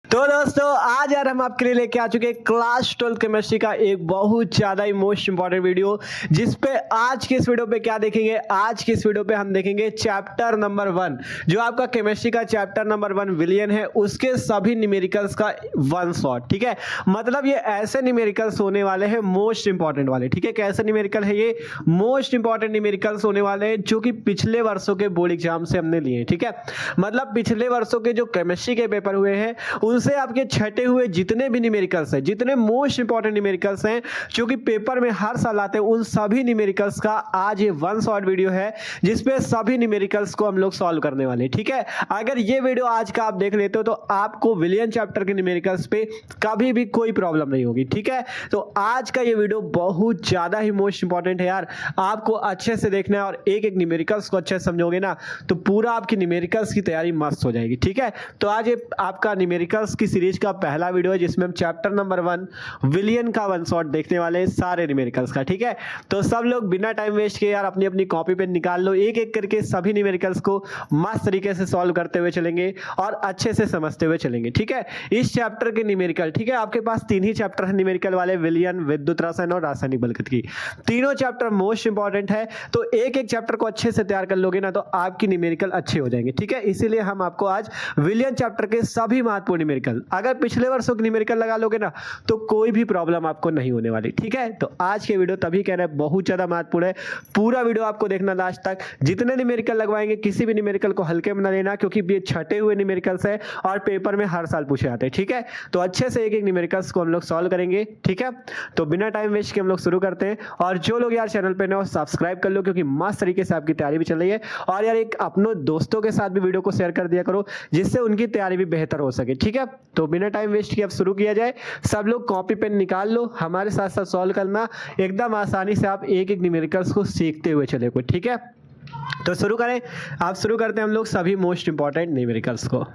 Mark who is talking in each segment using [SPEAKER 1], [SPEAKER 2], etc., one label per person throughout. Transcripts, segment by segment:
[SPEAKER 1] तो दोस्तों आज यार हम आपके लिए लेके आ चुके हैं क्लास 12 केमिस्ट्री का एक बहुत ज़्यादा ही मोस्ट इंपॉर्टेंट वीडियो, जिस पे आज के इस वीडियो पे क्या देखेंगे। आज के इस वीडियो पे हम देखेंगे चैप्टर नंबर 1, जो आपका केमिस्ट्री का चैप्टर नंबर 1 विलियन है, उसके सभी न्यूमेरिकल्स का वन शॉट। ठीक है, मतलब ये ऐसे न्यूमेरिकल्स होने वाले हैं मोस्ट इंपॉर्टेंट वाले। ठीक है, कैसे न्यूमेरिकल है ये? मोस्ट इंपॉर्टेंट न्यूमेरिकल्स होने वाले हैं जो कि पिछले वर्षों के बोर्ड एग्जाम से हमने लिए हैं। ठीक है, मतलब पिछले वर्षों के जो केमिस्ट्री के पेपर हुए हैं उनसे आपके छटे हुए जितने भी न्यूमेरिकल्स हैं, जितने मोस्ट इंपॉर्टेंट न्यूमेरिकल्स हैं जो कि पेपर में हर साल आते हैं, उन सभी न्यूमेरिकल्स का आज ये वन शॉट वीडियो है जिसपे सभी न्यूमेरिकल्स को हम लोग सॉल्व करने वाले हैं। ठीक है, अगर ये वीडियो आज का आप देख लेते हो तो आपको विलियन चैप्टर के न्यूमेरिकल्स पे कभी भी कोई प्रॉब्लम नहीं होगी। ठीक है, तो आज का ये वीडियो बहुत ज्यादा ही मोस्ट इंपॉर्टेंट है यार, आपको अच्छे से देखना है और एक एक न्यूमेरिकल्स को अच्छे से समझोगे ना तो पूरा आपकी न्यूमेरिकल्स की तैयारी मस्त हो जाएगी। ठीक है, तो आज ये आपका न्यूमेरिकल्स की सीरीज का पहला वीडियो है जिसमें हम चैप्टर नंबर 1 विलियन का वन शॉट देखने वाले हैं सारे न्यूमेरिकल्स का। ठीक है, तो सब लोग बिना टाइम वेस्ट किए यार अपनी अपनी कॉपी पेन निकाल लो, एक एक करके सभी न्यूमेरिकल्स को मस्त तरीके से सॉल्व करते हुए चलेंगे और अच्छे से समझते हुए चलेंगे। ठीक है, इस चैप्टर के न्यूमेरिकल, ठीक है, आपके पास 3 ही चैप्टर है न्यूमेरिकल वाले, विलियन, विद्युत रसायन और रासायनिक बलगतिकी। तीनों चैप्टर मोस्ट इंपॉर्टेंट है, तो एक एक चैप्टर को अच्छे से तैयार कर लोगे ना तो आपकी न्यूमेरिकल अच्छे हो जाएंगे। ठीक है, इसीलिए हम आपको आज विलियन चैप्टर के सभी महत्वपूर्ण न्यूमेरिकल, अगर पिछले वर्षों की न्यूमेरिकल लगा लोगे ना तो कोई भी प्रॉब्लम आपको नहीं होने वाली। ठीक है, तो आज के वीडियो तभी कह रहे हैं बहुत ज्यादा महत्वपूर्ण है, पूरा वीडियो आपको देखना लास्ट तक। जितने न्यूमेरिकल लगवाएंगे किसी भी न्यूमेरिकल को हल्के में ना लेना, क्योंकि ये छटे हुए न्यूमेरिकल्स है और पेपर में हर साल पूछे जाते हैं। ठीक है, तो अच्छे से एक एक न्यूमेरिकल्स को हम लोग सॉल्व करेंगे। ठीक है, तो बिना टाइम वेस्ट के हम लोग शुरू करते हैं, और जो लोग यार चैनल पे नए हो सब्सक्राइब कर लो, क्योंकि मस्त तरीके से आपकी तैयारी भी चल रही है। और यार एक अपने दोस्तों के साथ भी वीडियो को शेयर कर दिया करो जिससे उनकी तैयारी भी बेहतर हो सके। ठीक है, तो बिना टाइम वेस्ट किए अब शुरू किया जाए। सब लोग कॉपी पेन निकाल लो, हमारे साथ साथ सॉल्व करना, एकदम आसानी से आप एक एक न्यूमेरिकल्स को सीखते हुए चले को। ठीक है, तो शुरू करें। आप शुरू करते हैं हम लोग सभी मोस्ट इंपॉर्टेंट न्यूमेरिकल्स को।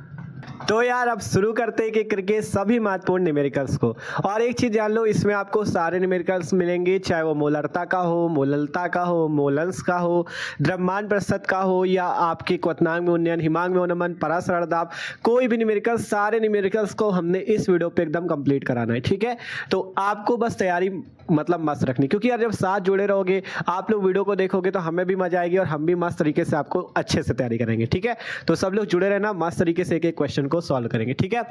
[SPEAKER 1] तो यार अब शुरू करते हैं कि करके सभी महत्वपूर्ण न्यूमेरिकल्स को। और एक चीज जान लो, इसमें आपको सारे न्यूमेरिकल्स मिलेंगे, चाहे वो मोलरता का हो, मोललता का हो, मोलंस का हो, द्रव्यमान प्रतिशत का हो, या आपके क्वथनांक में उन्नयन, हिमांक में उन्नमन, परासरण दाब, कोई भी न्यूमेरिकल, सारे न्यूमेरिकल्स को हमने इस वीडियो पे एकदम कंप्लीट कराना है। ठीक है, तो आपको बस तैयारी मतलब मस्त रखनी, क्योंकि यार जब साथ जुड़े रहोगे, आप लोग वीडियो को देखोगे तो हमें भी मजा आएगी और हम भी मस्त तरीके से आपको अच्छे से तैयारी करेंगे। ठीक है, तो सब लोग जुड़े रहना, मस्त तरीके से एक एक क्वेश्चन को सॉल्व करेंगे। ठीक है,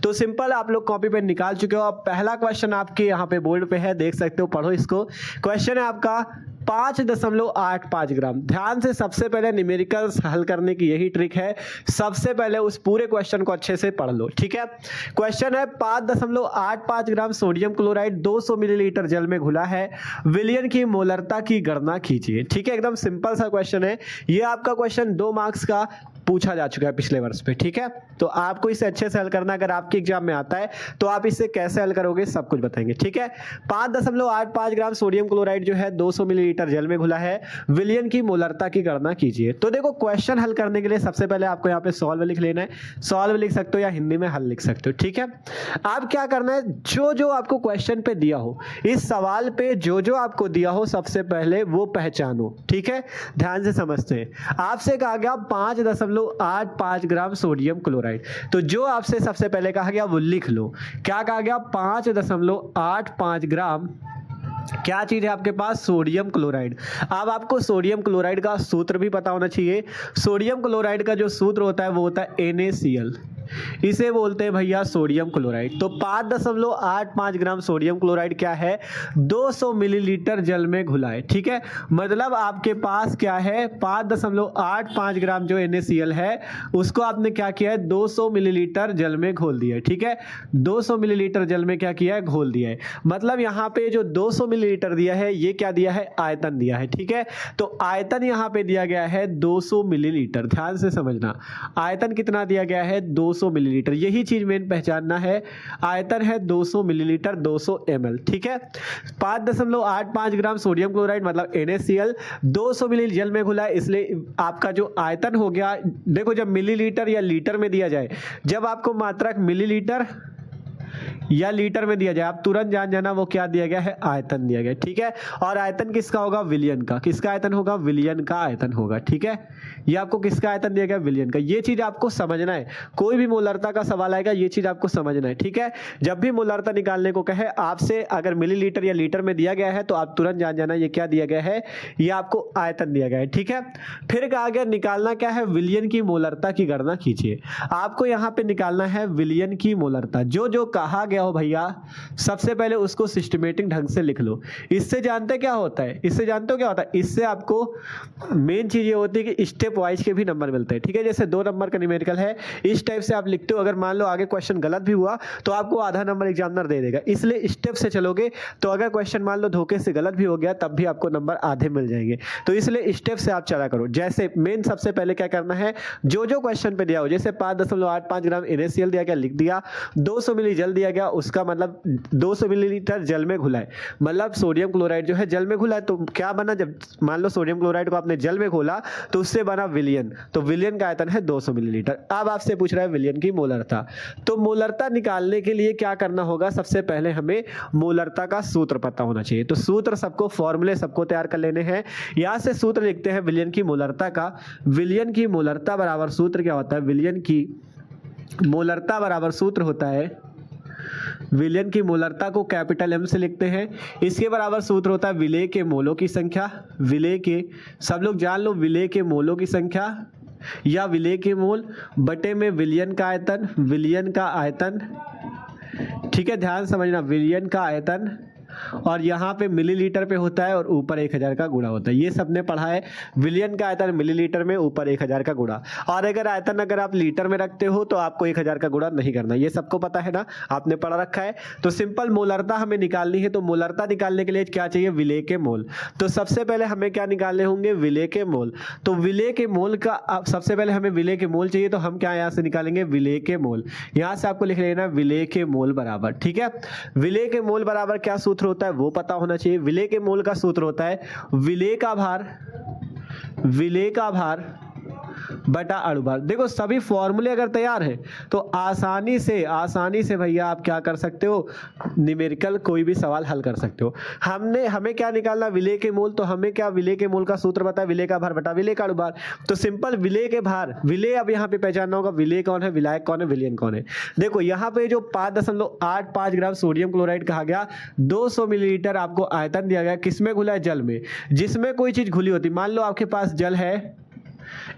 [SPEAKER 1] तो सिंपल आप लोग कॉपी पेन निकाल चुके हो। अब पहला क्वेश्चन आपके यहाँ पे बोर्ड पे है, देख सकते हो, पढ़ो इसको। क्वेश्चन है आपका 5.85 ग्राम। ध्यान से सबसे पहले न्यूमेरिकल्स हल करने की यही ट्रिक है, सबसे पहले उस पूरे क्वेश्चन को अच्छे से पढ़ लो। ठीक है, क्वेश्चन है 5.85 ग्राम सोडियम क्लोराइड 200 मिलीलीटर जल में घुला है, विलियन की मोलरता की गणना कीजिए। ठीक है, एकदम सिंपल सा क्वेश्चन है ये। आपका क्वेश्चन 2 मार्क्स का पूछा जा चुका है पिछले वर्ष पे। ठीक है, तो आपको इसे अच्छे से हल करना, अगर आपके एग्जाम में आता है तो आप इसे कैसे हल करोगे सब कुछ बताएंगे। ठीक है, 5.85 ग्राम सोडियम क्लोराइड जो है 200 मिलीलीटर जल में घुला है, विलियन की मोलरता की गणना कीजिए। तो देखो, क्वेश्चन हल करने के लिए सबसे पहले आपको यहाँ पे सॉल्व लिख लेना है। सॉल्व लिख सकते हो या हिंदी में हल लिख सकते हो। ठीक है, आप क्या करना है, जो जो आपको क्वेश्चन पे दिया हो, इस सवाल पे जो जो आपको दिया हो सबसे पहले वो पहचानो। ठीक है, ध्यान से समझते हैं। आपसे कहा गया 5.85 ग्राम सोडियम क्लोराइड, तो जो आपसे सबसे पहले कहा गया वो लिख लो। क्या कहा गया? 5.85 ग्राम क्या चीज है आपके पास? Sodium chloride. अब आपको सोडियम क्लोराइड का सूत्र भी पता होना चाहिए। सोडियम क्लोराइड का जो सूत्र होता है वो होता है NaCl, इसे बोलते हैं भैया सोडियम क्लोराइड। तो 5.85 ग्राम सोडियम क्लोराइड क्या है? 200 मिलीलीटर जल में घुला है। ठीक है, मतलब आपके पास क्या है, 5.85 ग्राम जो NaCl है उसको आपने क्या किया है, 200 मिलीलीटर जल में घोल दिया है। ठीक है, 200 मिलीलीटर जल में क्या किया है, घोल दिया है। मतलब यहाँ पे जो 200 मिलीलीटर दिया है ये क्या दिया है, आयतन दिया है। ठीक है, तो आयतन यहाँ पे दिया गया है 200 मिलीलीटर। ध्यान से समझना, आयतन कितना दिया गया है, 200 मिलीलीटर। यही चीज मेन पहचानना है, आयतन है 200 मिलीलीटर, 200 ml। ठीक है, 5.85 ग्राम सोडियम क्लोराइड मतलब NaCl 200 मिली जल में घुला है, इसलिए आपका जो आयतन हो गया, देखो जब मिलीलीटर या लीटर में दिया जाए, जब आपको मात्रक मिलीलीटर या लीटर में दिया जाए, आप तुरंत जान जाना वो क्या दिया गया है, आयतन दिया गया, ठीक है। और आयतन किसका होगा, विलियन का। किसका आयतन होगा, विलियन का आयतन होगा, ठीक है। ये आपको किसका आयतन दिया गया, विलियन का। ये चीज आपको समझना है, कोई भी मोलरता का सवाल आएगा ये चीज आपको समझना है, ठीक है। जब भी मोलरता निकालने को कहे आपसे, अगर मिलीलीटर या लीटर में दिया गया है तो आप तुरंत जान जाना ये क्या दिया गया है, ये आपको आयतन दिया गया है, ठीक है। फिर कहा गया निकालना क्या है, विलियन की मोलरता की गणना कीजिए। आपको यहाँ पे निकालना है विलियन की मोलरता। जो जो कहा गया हो भैया सबसे पहले उसको सिस्टमेटिक ढंग से लिख लो। इससे जानते क्या होता है, इससे जानते हो क्या होता है, इससे आपको मेन चीज ये होती है कि स्टेप वाइज के भी नंबर मिलते हैं, ठीक है। जैसे 2 नंबर का न्यूमेरिकल है, इस टाइप से आप लिखते हो, अगर मान लो आगे क्वेश्चन गलत भी हुआ तो आपको आधा नंबर एग्जामिनर दे देगा। इसलिए स्टेप से चलोगे तो अगर क्वेश्चन मान लो धोखे से गलत भी हो गया तब भी आपको नंबर आधे मिल जाएंगे। तो इसलिए स्टेप से आप चला करो। जैसे मेन सबसे पहले क्या करना है, जो जो क्वेश्चन पे दिया हो, जैसे 5.85 ग्राम NaCl दिया गया, लिख दिया। 200 मिली जल दिया गया, उसका मतलब 200 मिलीलीटर जल में घुला है, मतलब सोडियम क्लोराइड जो है जल में घुला है। तो क्या बना, जब मान लो सोडियम क्लोराइड को आपने जल में घोला तो उससे बना विलियन। तो विलियन का आयतन है 200 मिलीलीटर। अब आपसे पूछ रहा है विलियन की मोलरता। तो मोलरता निकालने के लिए क्या करना होगा, सबसे पहले हमें मोलरता का सूत्र पता होना चाहिए। तो सूत्र सबको, फॉर्मूले सबको तैयार कर लेने हैं। यहां से सूत्र लिखते हैं विलियन की मोलरता का। विलियन की मोलरता बराबर सूत्र क्या होता है, विलियन की मोलरता बराबर सूत्र होता है, विलियन की मोलरता को कैपिटल M से लिखते हैं। इसके बराबर सूत्र होता है विलेय के मोलों की संख्या। विलेय के, सब लोग जान लो, विलेय के मोलों की संख्या या विलेय के मोल बटे में विलियन का आयतन, विलियन का आयतन, ठीक है। ध्यान समझना, विलियन का आयतन, और यहाँ पे मिलीलीटर पे होता है और ऊपर 1000 का गुणा होता है। ये सबने पढ़ा है, विलियन का आयतन मिलीलीटर में, ऊपर 1000 का गुणा। और अगर आयतन अगर आप लीटर में रखते हो तो आपको 1000 का गुणा नहीं करना, ये सबको पता है ना, आपने पढ़ रखा है। तो सिंपल मोलरता हमें निकालनी है। तो मोलरता निकालने के लिए क्या चाहिए, विलेय के मोल। तो सबसे पहले हमें क्या निकालने होंगे, विलेय के मोल। तो विलेय के मोल का सबसे पहले हमें विलेय के मोल चाहिए, तो हम क्या यहाँ से निकालेंगे, विलेय के मोल। यहाँ से आपको लिख लेना विलेय के मोल बराबर, ठीक है। विलेय के मोल बराबर क्या सूत्र होता है वो पता होना चाहिए। विलेय के मोल का सूत्र होता है विलेय का भार, विलेय का भार बटा अणुभार। देखो सभी फॉर्मूले अगर तैयार है तो आसानी से भैया आप क्या कर सकते हो, न्यूमेरिकल कोई भी सवाल हल कर सकते हो। हमें क्या निकालना, विलेय के मोल। तो हमें क्या, विलेय के मोल का सूत्र पता है, विलेय का भार बटा विलेय का अणुभार। तो सिंपल विलेय के भार, विलेय अब यहाँ पे पहचानना होगा, विलेय कौन है, विलायक कौन है, विलियन कौन है। देखो यहाँ पे जो 5.85 ग्राम सोडियम क्लोराइड कहा गया, 200 मिलीलीटर आपको आयतन दिया गया, किसमें घुला है, जल में। जिसमें कोई चीज घुली होती, मान लो आपके पास जल है,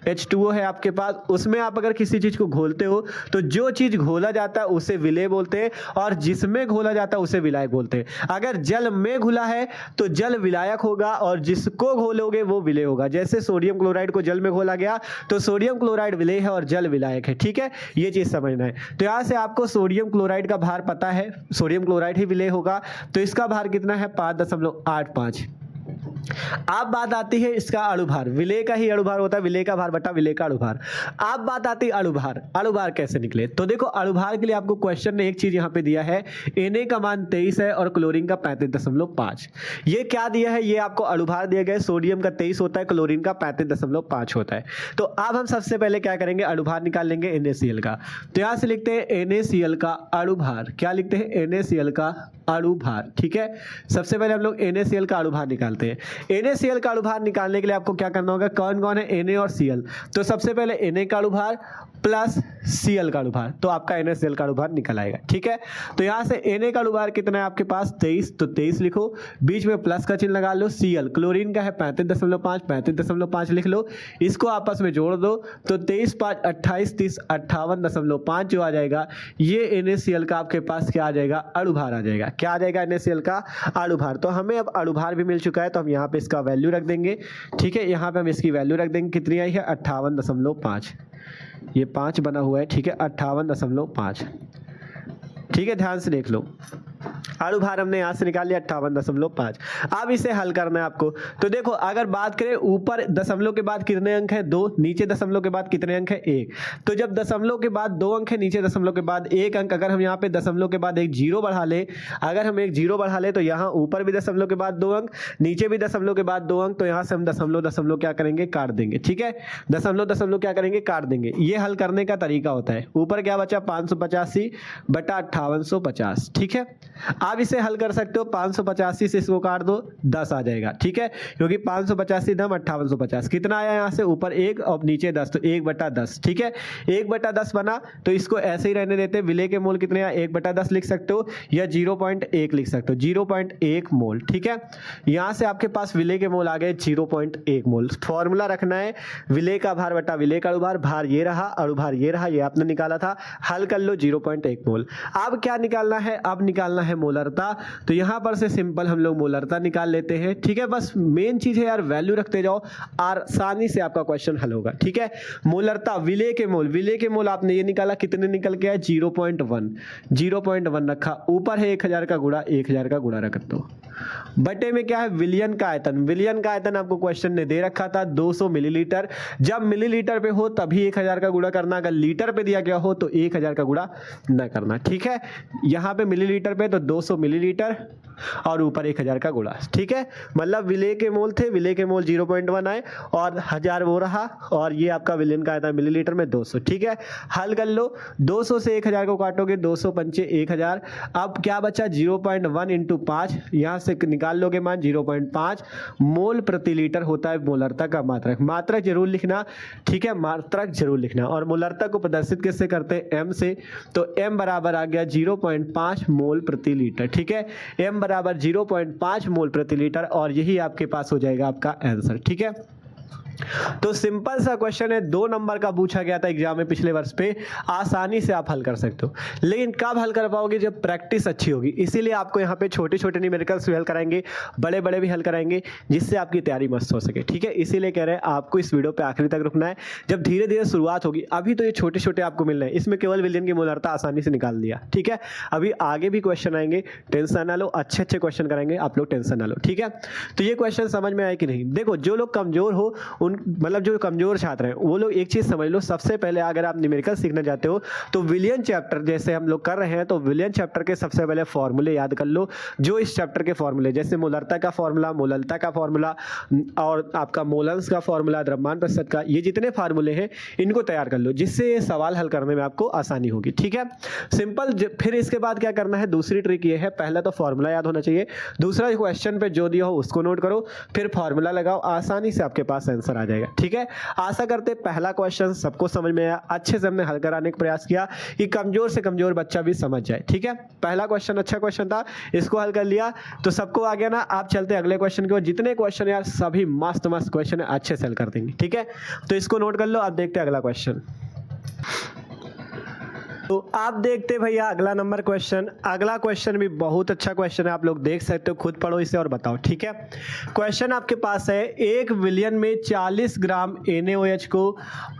[SPEAKER 1] H2O है आपके पास, उसमें आप अगर किसी चीज को घोलते हो तो जो चीज घोला जाता है उसे विलेय बोलते हैं, और जिसमें घोला जाता है उसे विलायक बोलते हैं। अगर जल में घुला है तो जल विलायक होगा और जिसको घोलोगे वो विलेय होगा। जैसे सोडियम क्लोराइड को जल में घोला गया तो सोडियम क्लोराइड विलेय है और जल विलायक है, ठीक है। ये चीज समझना है। तो यहां से आपको सोडियम क्लोराइड का भार पता है, सोडियम क्लोराइड ही विलेय होगा, तो इसका भार कितना है, 5.85। अब बात आती है इसका अणुभार। विलेय का ही अणुभार होता है, विलेय का भार बटा विलेय का अणुभार। अब बात आती है अणुभार। अणुभार कैसे निकले, तो देखो अणुभार के लिए आपको क्वेश्चन ने एक चीज यहां पे दिया है, Na का मान 23 है और क्लोरीन का 35.5। ये क्या दिया है, ये आपको अणुभार दिया गया है। सोडियम का 23 होता है, क्लोरीन का 35.5 होता है। तो अब हम सबसे पहले क्या करेंगे, अणुभार निकाल लेंगे NaCl का। तो यहां से लिखते हैं NaCl का अणुभार। क्या लिखते हैं, NaCl का अणुभार, ठीक है। सबसे पहले हम लोग NaCl का अणुभार निकालते हैं। NaCl का अणुभार निकालने के लिए आपको क्या करना होगा, कौन कौन है, Na और Cl। तो सबसे पहले Na का अणुभार प्लस Cl का अणुभार, तो आपका NaCl का अणुभार निकल आएगा, ठीक है। तो यहां से Na का अणुभार कितना है आपके पास, 23, तो 23 लिखो, बीच में प्लस का चिन्ह लगा लो। Cl क्लोरीन का है 35.5, 35.5 लिख लो, इसको आपस में जोड़ दो तो 23, 5, 28, 30, 58.5 जो आ जाएगा, ये NaCl का आपके पास क्या आ जाएगा, अणुभार आ जाएगा। क्या आ जाएगा, NaCl का अणुभार। तो हमें अब अणुभार भी मिल चुका है, तो हम यहाँ पे इसका वैल्यू रख देंगे, ठीक है। यहाँ पे हम इसकी वैल्यू रख देंगे, कितनी आई है, 58.5। ये 5 बना हुआ है, ठीक है, 58.5, ठीक है। ध्यान से देख लो, अणु भार हमने यहाँ से निकाल लिया 58.5। अब इसे हल करना है आपको। तो देखो अगर बात करें ऊपर दशमलव के बाद कितने अंक है 2, नीचे दशमलव के बाद कितने अंक है 1। तो जब दशमलव के बाद 2 अंक है, नीचे दशमलव के बाद 1 अंक, अगर हम यहाँ पे दशमलव के बाद एक जीरो बढ़ा ले, अगर हम एक जीरो बढ़ा ले तो यहाँ ऊपर भी दशमलव के बाद 2 अंक, नीचे भी दशमलव के बाद 2 अंक, तो यहाँ से हम दशमलव दशमलव क्या करेंगे काट देंगे। ठीक है, दशमलव दशमलव क्या करेंगे काट देंगे। ये हल करने का तरीका होता है। ऊपर क्या बचा 585 बटा 5850। ठीक है, आप इसे हल कर सकते हो। 585 से इसको काट दो 10 आ जाएगा। ठीक है, क्योंकि 585 दम 5850 कितना आया यहाँ से ऊपर 1 और नीचे 10, तो 1/10। ठीक है, 1/10 बना, तो इसको ऐसे ही रहने देते। विलेय के मोल कितने हैं 1/10 लिख सकते हो या 0.1 लिख सकते हो, 0.1 मोल। ठीक है, यहाँ से आपके पास विलेय के मोल आ गए 0.1 मोल। फॉर्मूला रखना है विलेय का भार बटा विलेय का अणुभार, भार ये रहा, अणुभार ये रहा, ये आपने निकाला था, हल कर लो 0.1 मोल। अब क्या निकालना है, अब निकालना है मोलरता। तो यहां पर से सिंपल हम लोग मोलरता निकाल लेते हैं। ठीक है, बस मेन चीज है यार वैल्यू रखते जाओ, आसानी से आपका क्वेश्चन हल होगा। ठीक है, मोलरता विलेय के मोल, विलेय के मोल आपने ये निकाला कितने निकल के आए 0.1, 0.1 रखा, ऊपर है 1000 का गुणा, 1000 का गुणा रख दो, बटे में क्या है विलयन का आयतन। विलयन का आयतन आपको क्वेश्चन ने दे रखा था 200 मिलीलीटर। जब मिलीलीटर पे हो तभी 1000 का गुणा करना, अगर लीटर पे दिया गया हो तो 1000 का गुणा न करना। ठीक है, यहाँ पे मिलीलीटर पे तो 200 मिलीलीटर और ऊपर 1000 का गुणा। ठीक है, मतलब विलेय के मोल थे, विलेय के मोल 0.1 आए और 1000 वो रहा, और ये आपका विलयन का आयतन मिलीलीटर में 200। ठीक है, हल कर लो, 200 से 1000 को काटोगे 200 पंचे 1000। अब क्या बचा 0.1 इंटू 5, यहाँ से निकाल लोगे मान 0.5 मोल प्रति लीटर होता है मोलरता का मात्रक। मात्रक जरूर लिखना। ठीक है, मात्रक जरूर लिखना। और मोलरता को प्रदर्शित किससे करते हैं एम से, तो एम बराबर आ गया 0.5 मोल प्रति लीटर। ठीक है, एम बराबर 0.5 मोल प्रति लीटर, और यही आपके पास हो जाएगा आपका आंसर। ठीक है, तो सिंपल सा क्वेश्चन है, 2 नंबर का पूछा गया था एग्जाम में पिछले वर्ष पे, आसानी से आप हल कर सकते हो। लेकिन कब हल कर पाओगे जब प्रैक्टिस अच्छी होगी। इसीलिए आपको यहाँ पे छोटे छोटे न्यूमेरिकल्स भी हल कराएंगे, बड़े बड़े भी हल कराएंगे, जिससे आपकी तैयारी मस्त हो सके। ठीक है, इसीलिए कह रहे हैं आपको इस वीडियो पे आखिरी तक रुकना है। जब धीरे धीरे शुरुआत होगी, अभी तो ये छोटे छोटे आपको मिल रहे हैं, इसमें केवल विलयन की मोलरता आसानी से निकाल दिया। ठीक है, अभी आगे भी क्वेश्चन आएंगे, टेंशन ना लो, अच्छे अच्छे क्वेश्चन कराएंगे, आप लोग टेंशन ना लो। ठीक है, तो ये क्वेश्चन समझ में आए कि नहीं। देखो जो लोग कमजोर हो उन मतलब जो कमजोर छात्र हैं वो लोग एक चीज समझ लो, सबसे पहले अगर आप न्यूमेरिकल सीखना चाहते हो तो विलियन चैप्टर जैसे हम लोग कर रहे हैं, तो विलियन चैप्टर के सबसे पहले फॉर्मूले याद कर लो। जो इस चैप्टर के फॉर्मूले जैसे मोलरता का फॉर्मूला, मोललता का फॉर्मूला और आपका मोलंस का फॉर्मूला, द्रव्यमान प्रतिशत का, ये जितने फार्मूले हैं इनको तैयार कर लो, जिससे ये सवाल हल करने में आपको आसानी होगी। ठीक है, सिंपल। फिर इसके बाद क्या करना है, दूसरी ट्रिक ये है, पहला तो फॉर्मूला याद होना चाहिए, दूसरा क्वेश्चन पे जो दिया हो उसको नोट करो, फिर फॉर्मूला लगाओ, आसानी से आपके पास आंसर आ जाएगा। ठीक है, आशा करते पहला क्वेश्चन सबको समझ में आया, अच्छे से हमने हल कराने का प्रयास किया कि कमजोर से कमजोर बच्चा भी समझ जाए। ठीक है, पहला क्वेश्चन अच्छा क्वेश्चन था, इसको हल कर लिया तो सबको आ गया ना। आप चलते अगले क्वेश्चन की ओर, जितने क्वेश्चन यार सभी मस्त मस्त क्वेश्चन है, अच्छे से हल कर देंगे। ठीक है, तो इसको नोट कर लो। अब देखते हैं अगला क्वेश्चन। तो आप देखते भैया अगला नंबर क्वेश्चन। अगला क्वेश्चन भी बहुत अच्छा क्वेश्चन है, आप लोग देख सकते हो, खुद पढ़ो इसे और बताओ। ठीक है, क्वेश्चन आपके पास है, 1 विलियन में 40 ग्राम NaOH को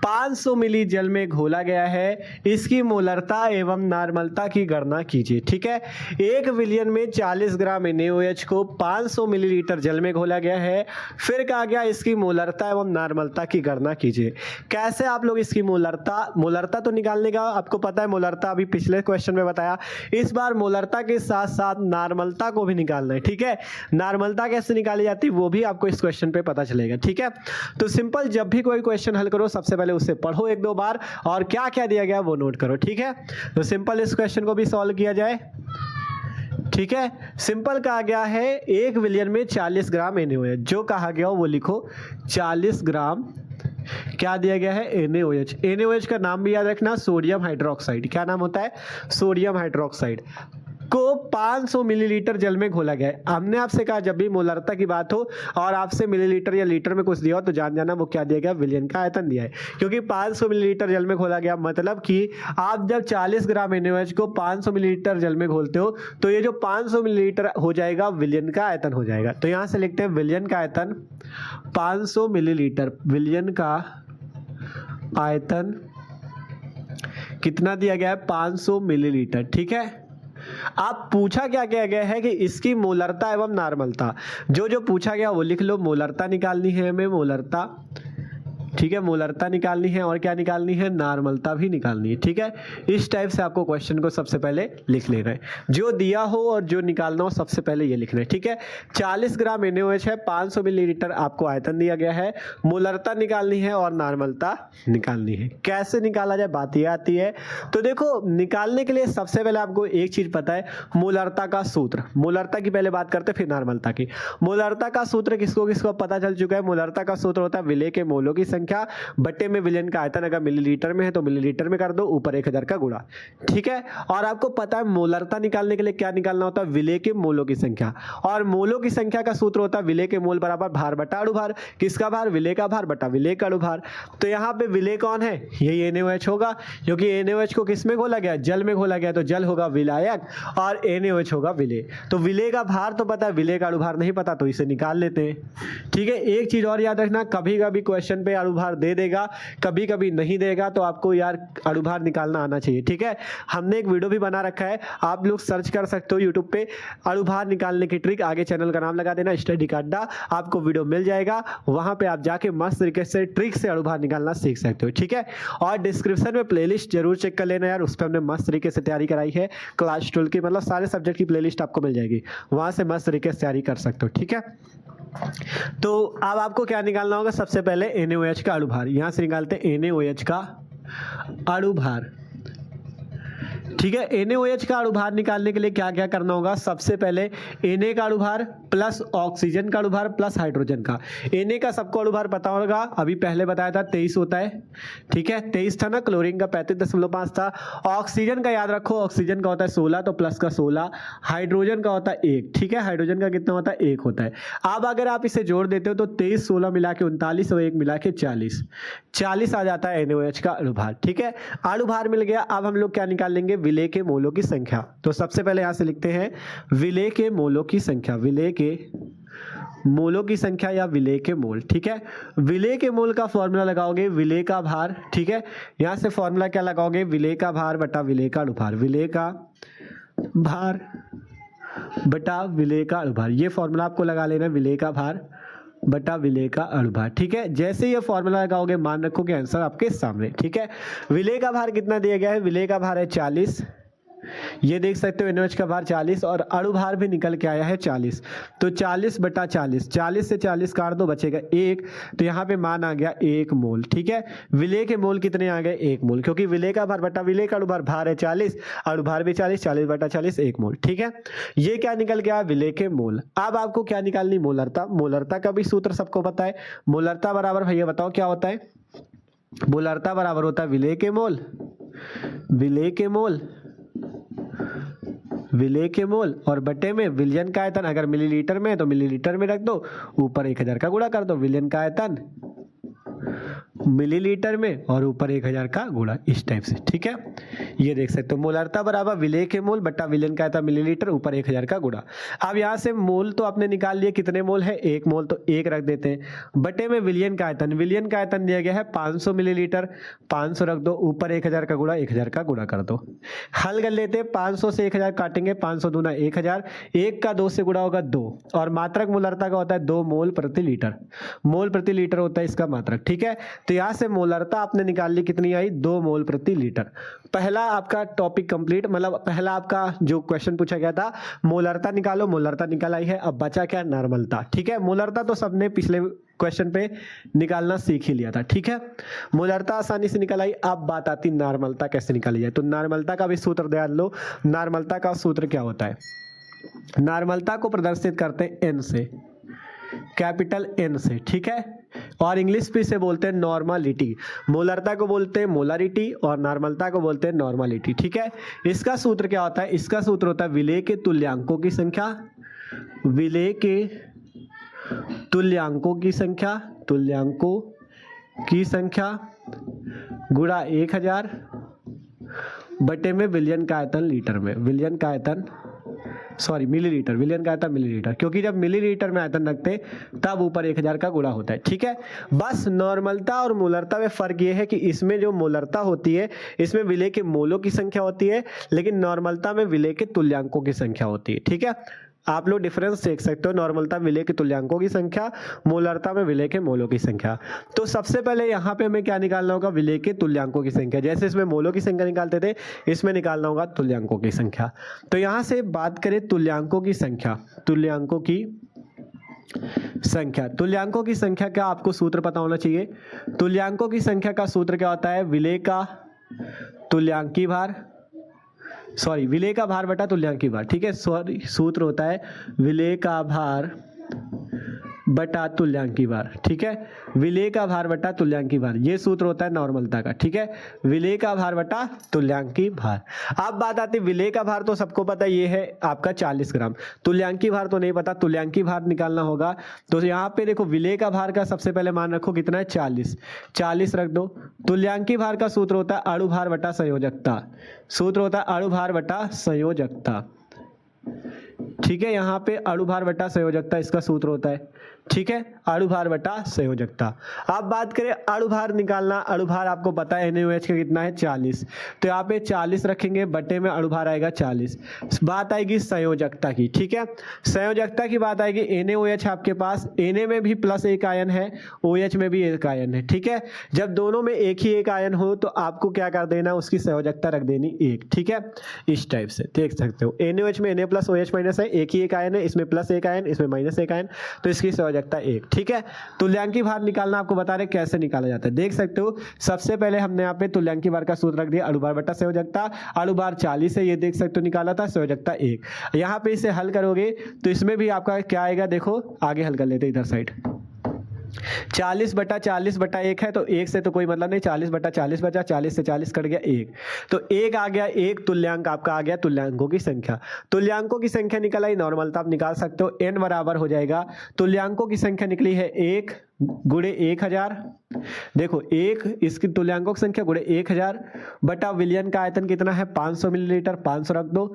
[SPEAKER 1] 500 मिली जल में घोला गया है, इसकी मोलरता एवं नॉर्मलता की गणना कीजिए। ठीक है, 1 विलियन में 40 ग्राम NaOH को 500 मिलीलीटर जल में घोला गया है, फिर कहा गया इसकी मोलरता एवं नॉर्मलता की गणना कीजिए। कैसे आप लोग इसकी मोलरता तो निकालने का आपको पता है, मोलरता अभी पिछले क्वेश्चन में बताया, इस बार मोलरता के साथ साथ नॉर्मलता को भी निकालना है। ठीक है, नॉर्मलता कैसे निकाली जाती है वो भी आपको इस क्वेश्चन पे पता चलेगा। ठीक है, तो सिंपल, जब भी कोई क्वेश्चन हल करो सबसे पहले उसे पढ़ो 1-2 बार और क्या क्या दिया गया वो नोट करो। ठीक है, तो सिंपल इस क्वेश्चन को भी सॉल्व किया जाए। ठीक है, सिंपल कहा गया है 1 विलियन में 40 ग्राम NaOH, जो कहा गया वो लिखो 40 ग्राम क्या दिया गया है NaOH। NaOH का नाम भी याद रखना, सोडियम हाइड्रोक्साइड। क्या नाम होता है, सोडियम हाइड्रोक्साइड को 500 मिलीलीटर जल में घोला गया है। हमने आपसे कहा जब भी मोलरता की बात हो और आपसे मिलीलीटर या लीटर में कुछ दिया हो तो जान जाना वो क्या दिया गया, विलयन का आयतन दिया है, क्योंकि 500 मिलीलीटर जल में घोला गया, मतलब कि आप जब 40 ग्राम NaOH को 500 मिलीलीटर जल में घोलते हो तो ये जो 500 मिलीलीटर हो जाएगा विलयन का आयतन हो जाएगा। तो यहां से लिखते हैं विलयन का आयतन 500 मिलीलीटर, विलयन का आयतन कितना दिया गया है 500 मिलीलीटर। ठीक है, आप पूछा क्या क्या गया है कि इसकी मोलरता एवं नार्मलता, जो जो पूछा गया वो लिख लो। मोलरता निकालनी है हमें, मोलरता, ठीक है, मोलरता निकालनी है और क्या निकालनी है, नार्मलता भी निकालनी है। ठीक है, इस टाइप से आपको क्वेश्चन को सबसे पहले लिख लेना है, जो दिया हो और जो निकालना हो सबसे पहले ये लिखना है। ठीक है, 40 ग्राम NaOH है, 500 मिलीलीटर आपको आयतन दिया गया है, मोलरता निकालनी है और नार्मलता निकालनी है। कैसे निकाला जाए, बात ये आती है। तो देखो, निकालने के लिए सबसे पहले आपको एक चीज पता है, मोलरता का सूत्र। मोलरता की पहले बात करते फिर नार्मलता की। मोलरता का सूत्र किसको किसको पता चल चुका है। मोलरता का सूत्र होता है विलेय के मोलों की संख्या बटे में विलयन का आयतन। अगर मिलीलीटर में है तो मिलीलीटर में कर दो, ऊपर 1000 का गुणा। ठीक है, और आपको पता है मोलरता निकालने के लिए क्या निकालना होता है, विलेय के मोलों की संख्या। और मोलों की संख्या का सूत्र होता है विलेय के मोल बराबर भार बटा अणुभार। किसका भार, विलेय का भार बटा विलेय का अणुभार। तो यहाँ पे विलेय कौन है, यही NaOH होगा, क्योंकि NaOH को किस में घोला गया, जल में घोला गया, तो जल होगा विलायक और NaOH होगा विलेय। तो विलेय का भार तो पता है, विलेय का अणुभार नहीं पता, तो इसे निकाल लेते हैं। ठीक है, एक चीज और याद रखना, कभी कभी क्वेश्चन पे अणुभार दे देगा, कभी कभी नहीं देगा, तो आपको यार अणुभार निकालना आना चाहिए। ठीक है, हमने एक वीडियो भी बना रखा है, आप लोग सर्च कर सकते हो यूट्यूब पे, अणुभार निकालने की ट्रिक। आगे चैनल का नाम लगा देना स्टडी का अड्डा, आपको वीडियो मिल जाएगा, वहां पे आप जाके मस्त तरीके से ट्रिक से अणुभार निकालना सीख सकते हो। ठीक है, और डिस्क्रिप्शन में प्लेलिस्ट जरूर चेक कर लेना यार, उस पर हमने मस्त तरीके से तैयारी कराई है क्लास 12 की, मतलब सारे सब्जेक्ट की प्लेलिस्ट आपको मिल जाएगी, वहां से मस्त तरीके से तैयारी कर सकते हो। ठीक है, तो अब आपको क्या निकालना होगा, सबसे पहले NaOH का अणुभार। यहां से निकालते हैं NaOH का अणुभार। ठीक है, NaOH का अणुभार निकालने के लिए क्या क्या करना होगा, सबसे पहले Na का अणुभार प्लस ऑक्सीजन का अणुभार प्लस हाइड्रोजन का। Na का सबको अणुभार पता होगा, अभी पहले बताया था 23 होता है। ठीक है, 23 था ना, क्लोरीन का 35.5 था। ऑक्सीजन का याद रखो, ऑक्सीजन का होता है 16, तो प्लस का 16। हाइड्रोजन का होता है 1। ठीक है, हाइड्रोजन का कितना होता है, 1 होता है। अब अगर आप इसे जोड़ देते हो तो 23 16 मिला के 39 और 1 मिला के 40 आ जाता है NaOH का अणुभार। ठीक है, अणुभार मिल गया। अब हम लोग क्या निकाल लेंगे, विलेय के मोलों की संख्या। तो सबसे पहले यहां से लिखते हैं विलेय के मोलों की संख्या, विलेय के मोलों की संख्या या विलेय के मोल। ठीक है, विलेय के मोल का फॉर्मूला लगाओगे विलेय का भार। ठीक है, यहां से फॉर्मूला क्या लगाओगे, विलेय का भार बटा विलेय का अणुभार, विलेय का भार बटा विलेय का अणुभार। ये फॉर्मूला आपको लगा लेना, विलेय का भार बटा विलेय का अणुभार। ठीक है, जैसे ये फॉर्मूला लगाओगे मान रखो कि आंसर आपके सामने। ठीक है, विलेय का भार कितना दिया गया है, विलेय का भार है 40, ये देख सकते हो NaOH का भार 40 और अणुभार भी निकल के आया है 40। तो 40 बटा 40, 40 से 40 काट दो, बचेगा 1, तो यहाँ पे मान आ गया 1 मोल। ठीक है, विलेय के मोल कितने आ गए, 1 मोल, क्योंकि विलेय का भार बटा विलेय का अणुभार, भार है 40, अणुभार भी 40, 40 बटा 40 1 मोल। ठीक है, ये क्या निकल गया, विलेय के मोल। अब आपको क्या निकालनी, मोलरता। मोलरता का भी सूत्र सबको पता है, मोलरता बराबर भैया बताओ क्या होता है, मोलरता बराबर होता है विलेय के मोल, विलेय के मोल, विलेय के मोल और बटे में विलयन का आयतन। अगर मिलीलीटर में है तो मिलीलीटर में रख दो, ऊपर 1000 का गुणा कर दो, विलयन का आयतन मिलीलीटर में और ऊपर 1000 का गुणा, इस टाइप से। ठीक है, ये देख सकते हो, मोलरता बराबर विलेय के मोल बटा विलयन का आयतन मिलीलीटर ऊपर 1000 का गुणा। अब यहाँ से मोल तो आपने निकाल लिए, कितने मोल है, 1 मोल, तो 1 रख देते हैं, बटे में विलयन का आयतन। विलयन का आयतन दिया गया है 500 मिलीलीटर, 500 रख दो, ऊपर 1000 का गुणा, 1000 का गुणा कर दो। हल कर लेते हैं, 500 से 1000 काटेंगे, 500 दूना 1000, 1 का 2 से गुणा होगा 2, और मात्रक मोलरता का होता है 2 मोल प्रति लीटर, मोल प्रति लीटर होता है इसका मात्रक। ठीक है, तो यहाँ से मोलरता आपने निकाल ली, कितनी आई, 2 मोल प्रति लीटर। पहला आपका टॉपिक कंप्लीट, मतलब पहला आपका जो क्वेश्चन पूछा गया था, मोलरता निकालो, मोलरता निकाल आई है। अब बचा क्या, नार्मलता। ठीक है, मोलरता तो सबने पिछले क्वेश्चन पे निकालना सीख ही लिया था। ठीक है, मोलरता आसानी से निकल आई। अब बात आती नार्मलता कैसे निकाली जाए। तो नार्मलता का भी सूत्र ध्यान लो, नार्मलता का सूत्र क्या होता है, नार्मलता को प्रदर्शित करते हैं N से, कैपिटल N से। ठीक है, और इंग्लिश पे इसे बोलते हैं नॉर्मलिटी। मोलरता को बोलते हैं मोलरिटी और नॉर्मलता को बोलते हैं नॉर्मलिटी। ठीक है, इसका सूत्र क्या होता है, इसका सूत्र होता है विलेय के तुल्यांकों की संख्या, विलेय के तुल्यांकों की संख्या, तुल्यांकों की संख्या गुणा 1000 बटे में विलयन का आयतन लीटर में, विलयन का आयतन सॉरी मिलीलीटर, विलियन का आता है मिलीलीटर, क्योंकि जब मिलीलीटर में आयतन रखते तब ऊपर 1000 का गुणा होता है। ठीक है, बस नॉर्मलता और मोलरता में फर्क ये है कि इसमें जो मोलरता होती है इसमें विलेय के मोलों की संख्या होती है, लेकिन नॉर्मलता में विलेय के तुल्यांकों की संख्या होती है। ठीक है, आप लोग डिफरेंस देख सकते हो, नॉर्मलता विलेय के तुल्यांकों की संख्या, मोलरता में विलेय के मोलों की संख्या। तो सबसे पहले यहाँ पे हमें क्या निकालना होगा, विलेय के तुल्यांकों की संख्या। जैसे इसमें मोलों की संख्या निकालते थे, इसमें निकालना होगा तुल्यांकों की संख्या। तो यहाँ से बात करें तुल्यांकों की संख्या, तुल्यांकों की संख्या, तुल्यांकों की संख्या का आपको सूत्र पता होना चाहिए। तुल्यांकों की संख्या का सूत्र क्या होता है, विलेय का तुल्यांकी भार, सॉरी विलेय का भार बटा तुल्यांकी भार। ठीक है, सॉरी सूत्र होता है विलेय का भार बटा तुल्यांकी भार। ठीक है, विलेय का भार बटा तुल्यांकी भार, ये सूत्र होता है नॉर्मलता का। ठीक है, विलेय का भार बटा तुल्यांकी भार। अब बात आती है विलेय का भार, तो सबको पता ये है आपका 40 ग्राम, तुल्यांकी भार तो नहीं पता, तुल्यांकी भार निकालना होगा। तो यहाँ पे देखो विलेय का भार का सबसे पहले मान रखो कितना है, 40 रख दो। तुल्यांकी भार का सूत्र होता है अणु भार बटा संयोजकता, सूत्र होता है अणु भार बटा संयोजकता। ठीक है, यहाँ पे अणु भार बटा संयोजकता इसका सूत्र होता है। ठीक है, अणु भार बटा संयोजकता। अब बात करें अणु भार निकालना, अणु भार आपको पता है NaOH का कितना है 40, तो यहाँ पे 40 रखेंगे, बटे में अणु भार आएगा 40। बात आएगी संयोजकता की। ठीक है, संयोजकता की बात आएगी, NaOH आपके पास Na में भी प्लस एक आयन है, OH में भी एक आयन है। ठीक है, जब दोनों में एक ही एक आयन हो तो आपको क्या कर देना, उसकी संयोजकता रख देनी 1। ठीक है, इस टाइप से देख सकते हो, NaOH में Na प्लस OH माइनस है, एक ही एक आयन है, इसमें प्लस एक आयन, इसमें माइनस एक आयन, तो इसकी संयोजकता 1। ठीक है, तुल्यांकी भार निकालना आपको बता रहे कैसे निकाला जाता है, देख सकते हो। सबसे पहले हमने यहाँ पे तुल्यांकी भार का सूत्र रख दिया, अणु भार बटा संयोजकता, अणु भार 40 है, ये देख सकते हो निकाला था, संयोजकता 1। यहाँ पे इसे हल करोगे तो इसमें भी आपका क्या आएगा, देखो आगे हल कर लेते इधर साइड। 40 बटा 40 बटा 1 है, तो 1 से तो कोई मतलब नहीं, 40 बटा 40 बचा, 40 से 40 कट गया 1, तो 1 आ गया, 1 तुल्यांक आपका आ गया, तुल्यांकों की संख्या। तुल्यांकों की संख्या निकल आई, नॉर्मलता आप निकाल सकते हो, n बराबर हो जाएगा, तुल्यांकों की संख्या निकली है 1 गुणे 1000, देखो 1 इसकी तुल्यांकों की संख्या गुणे 1000 बटा विलयन का आयतन कितना है 500 मिलीलीटर, 500 रख दो,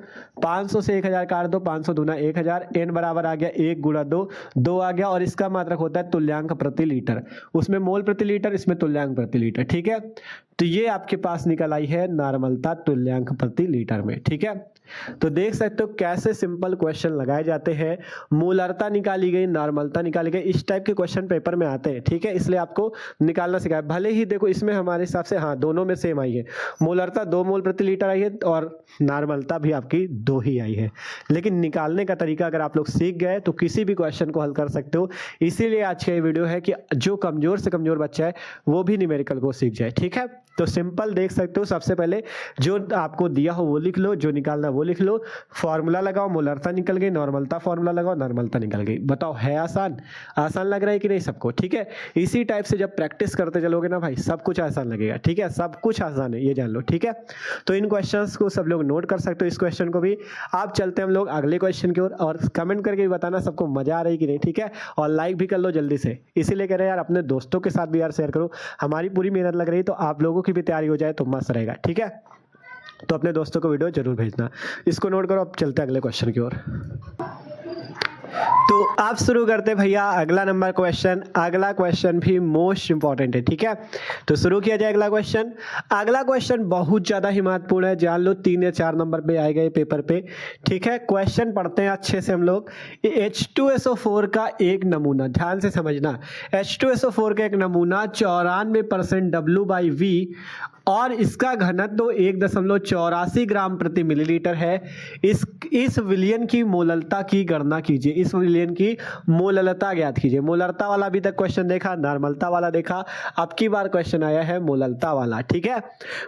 [SPEAKER 1] 500 से 1000 काट दो, 500 दूना 1000, n बराबर आ गया 1 गुणा 2, 2 आ गया, और इसका मात्रक होता है तुल्यांक प्रति लीटर, उसमें मोल प्रति लीटर, इसमें तुल्यांक प्रति लीटर। ठीक है, तो ये आपके पास निकल आई है नॉर्मलता तुल्यांक प्रति लीटर में। ठीक है, तो देख सकते हो कैसे सिंपल क्वेश्चन लगाए जाते हैं, मोलरता निकाली गई, नॉर्मलता निकाली गई, इस टाइप के क्वेश्चन पेपर में आते हैं। ठीक है, इसलिए आपको निकालना सिखाया। भले ही देखो इसमें हमारे हिसाब से हाँ दोनों में सेम आई है, मोलरता 2 मोल प्रति लीटर आई है और नॉर्मलता भी आपकी 2 ही आई है, लेकिन निकालने का तरीका अगर आप लोग सीख गए तो किसी भी क्वेश्चन को हल कर सकते हो। इसीलिए आज का ये वीडियो है कि जो कमजोर से कमजोर बच्चा है वो भी न्यूमेरिकल को सीख जाए। ठीक है, तो सिंपल देख सकते हो, सबसे पहले जो आपको दिया हो वो लिख लो, जो निकालना वो लिख लो, फॉर्मूला लगाओ, मोलरता निकल गई, नॉर्मलता फॉर्मूला लगाओ, नॉर्मलता निकल गई। बताओ है आसान? आसान लग रहा है कि नहीं सबको? ठीक है, इसी टाइप से जब प्रैक्टिस करते चलोगे ना भाई, सब कुछ आसान लगेगा। ठीक है, सब कुछ आसान है, ये जान लो। ठीक है, तो इन क्वेश्चंस को सब लोग नोट कर सकते हो, इस क्वेश्चन को भी। आप चलते हैं हम लोग अगले क्वेश्चन की ओर, और कमेंट करके भी बताना सबको मजा आ रही कि नहीं। ठीक है, और लाइक भी कर लो जल्दी से, इसीलिए कह रहे हैं यार अपने दोस्तों के साथ भी यार शेयर करो, हमारी पूरी मेहनत लग रही है, तो आप लोगों की भी तैयारी हो जाए तो मस्त रहेगा। ठीक है, तो अपने दोस्तों को वीडियो जरूर भेजना, इसको नोट करो। अब चलते हैं अगले क्वेश्चन की ओर। तो आप शुरू करते भैया अगला नंबर क्वेश्चन। अगला क्वेश्चन भी मोस्ट इंपॉर्टेंट है। ठीक है, तो शुरू किया जाए अगला क्वेश्चन। अगला क्वेश्चन बहुत ज्यादा ही महत्वपूर्ण है, जान लो 3 या 4 नंबर पे आएगा ये पेपर पे। ठीक है, क्वेश्चन पढ़ते हैं अच्छे से हम लोग। H2SO4 का एक नमूना, ध्यान से समझना, H2SO4 का एक नमूना 94% W/V और इसका घनत्व 1.84 ग्राम प्रति मिलीलीटर है। इस विलयन की मोललता की गणना कीजिए। इस विलयन की मोललता ज्ञात कीजिए। मोलरता वाला अभी तक क्वेश्चन देखा, नॉर्मलता वाला देखा, अब की बार क्वेश्चन आया है मोललता वाला। ठीक है,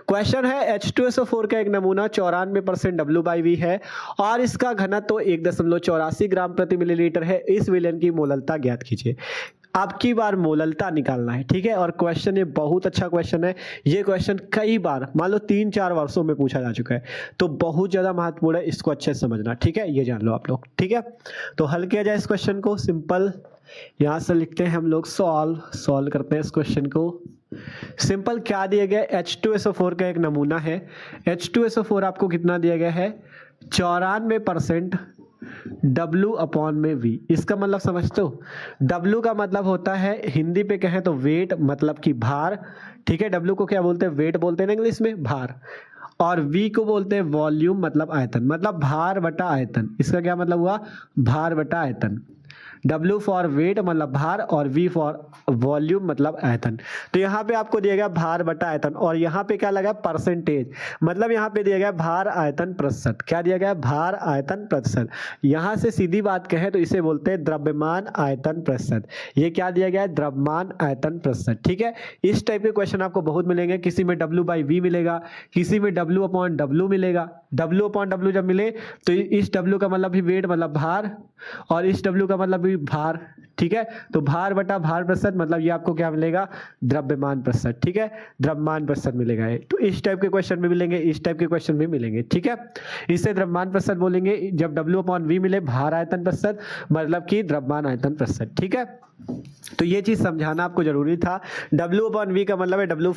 [SPEAKER 1] क्वेश्चन है H2SO4 का एक नमूना 94% W/V है और इसका घनत्व 1.84 ग्राम प्रति मिलीलीटर है। इस विलयन की मोललता ज्ञात कीजिए। अब की बार मोललता निकालना है। ठीक है, और क्वेश्चन ये बहुत अच्छा क्वेश्चन है। ये क्वेश्चन कई बार मान लो 3-4 वर्षों में पूछा जा चुका है, तो बहुत ज्यादा महत्वपूर्ण है, इसको अच्छे से समझना। ठीक है, ये जान लो आप लोग। ठीक है, तो हल किया जाए इस क्वेश्चन को। सिंपल यहां से लिखते हैं हम लोग, सॉल्व करते हैं इस क्वेश्चन को। सिंपल क्या दिया गया, H2SO4 का एक नमूना है। H2SO4 आपको कितना दिया गया है, 94% W अपॉन में V। इसका मतलब समझते हो, W का मतलब होता है हिंदी पे कहें तो वेट, मतलब कि भार, ठीक है। W को क्या बोलते हैं, वेट बोलते हैं ना इंग्लिश में, भार। और V को बोलते हैं वॉल्यूम, मतलब आयतन, मतलब भार बटा आयतन। इसका क्या मतलब हुआ, भार बटा आयतन। W फॉर वेट मतलब भार, और V फॉर वॉल्यूम मतलब आयतन। तो यहाँ पे आपको दिया गया भार बटा आयतन, और यहाँ पे क्या लगा, परसेंटेज, मतलब यहाँ पे दिया गया भार आयतन प्रतिशत। क्या दिया गया, भार आयतन प्रतिशत। यहाँ से सीधी बात कहें तो इसे बोलते हैं द्रव्यमान आयतन प्रतिशत। ये क्या दिया गया है, द्रव्यमान आयतन प्रतिशत, ठीक है। इस टाइप के क्वेश्चन आपको बहुत मिलेंगे, किसी में W/V मिलेगा, किसी में W/W मिलेगा। W/W जब मिले तो इस W का मतलब भी वेट मतलब भार, और इस W का मतलब भी भार, ठीक है। तो भार बटा भार प्रतिशत, मतलब ये आपको क्या मिलेगा, द्रव्यमान प्रतिशत, ठीक है, द्रव्यमान प्रतिशत मिलेगा ये। तो इस टाइप के क्वेश्चन भी मिलेंगे, इस टाइप के क्वेश्चन भी मिलेंगे, ठीक है। इससे द्रव्यमान प्रतिशत बोलेंगे जब W/V मिले भार आयतन प्रतिशत, मतलब कि द्रव्यमान आयतन प्रतिशत, ठीक है। तो ये चीज समझाना आपको जरूरी था। W/V का मतलब है W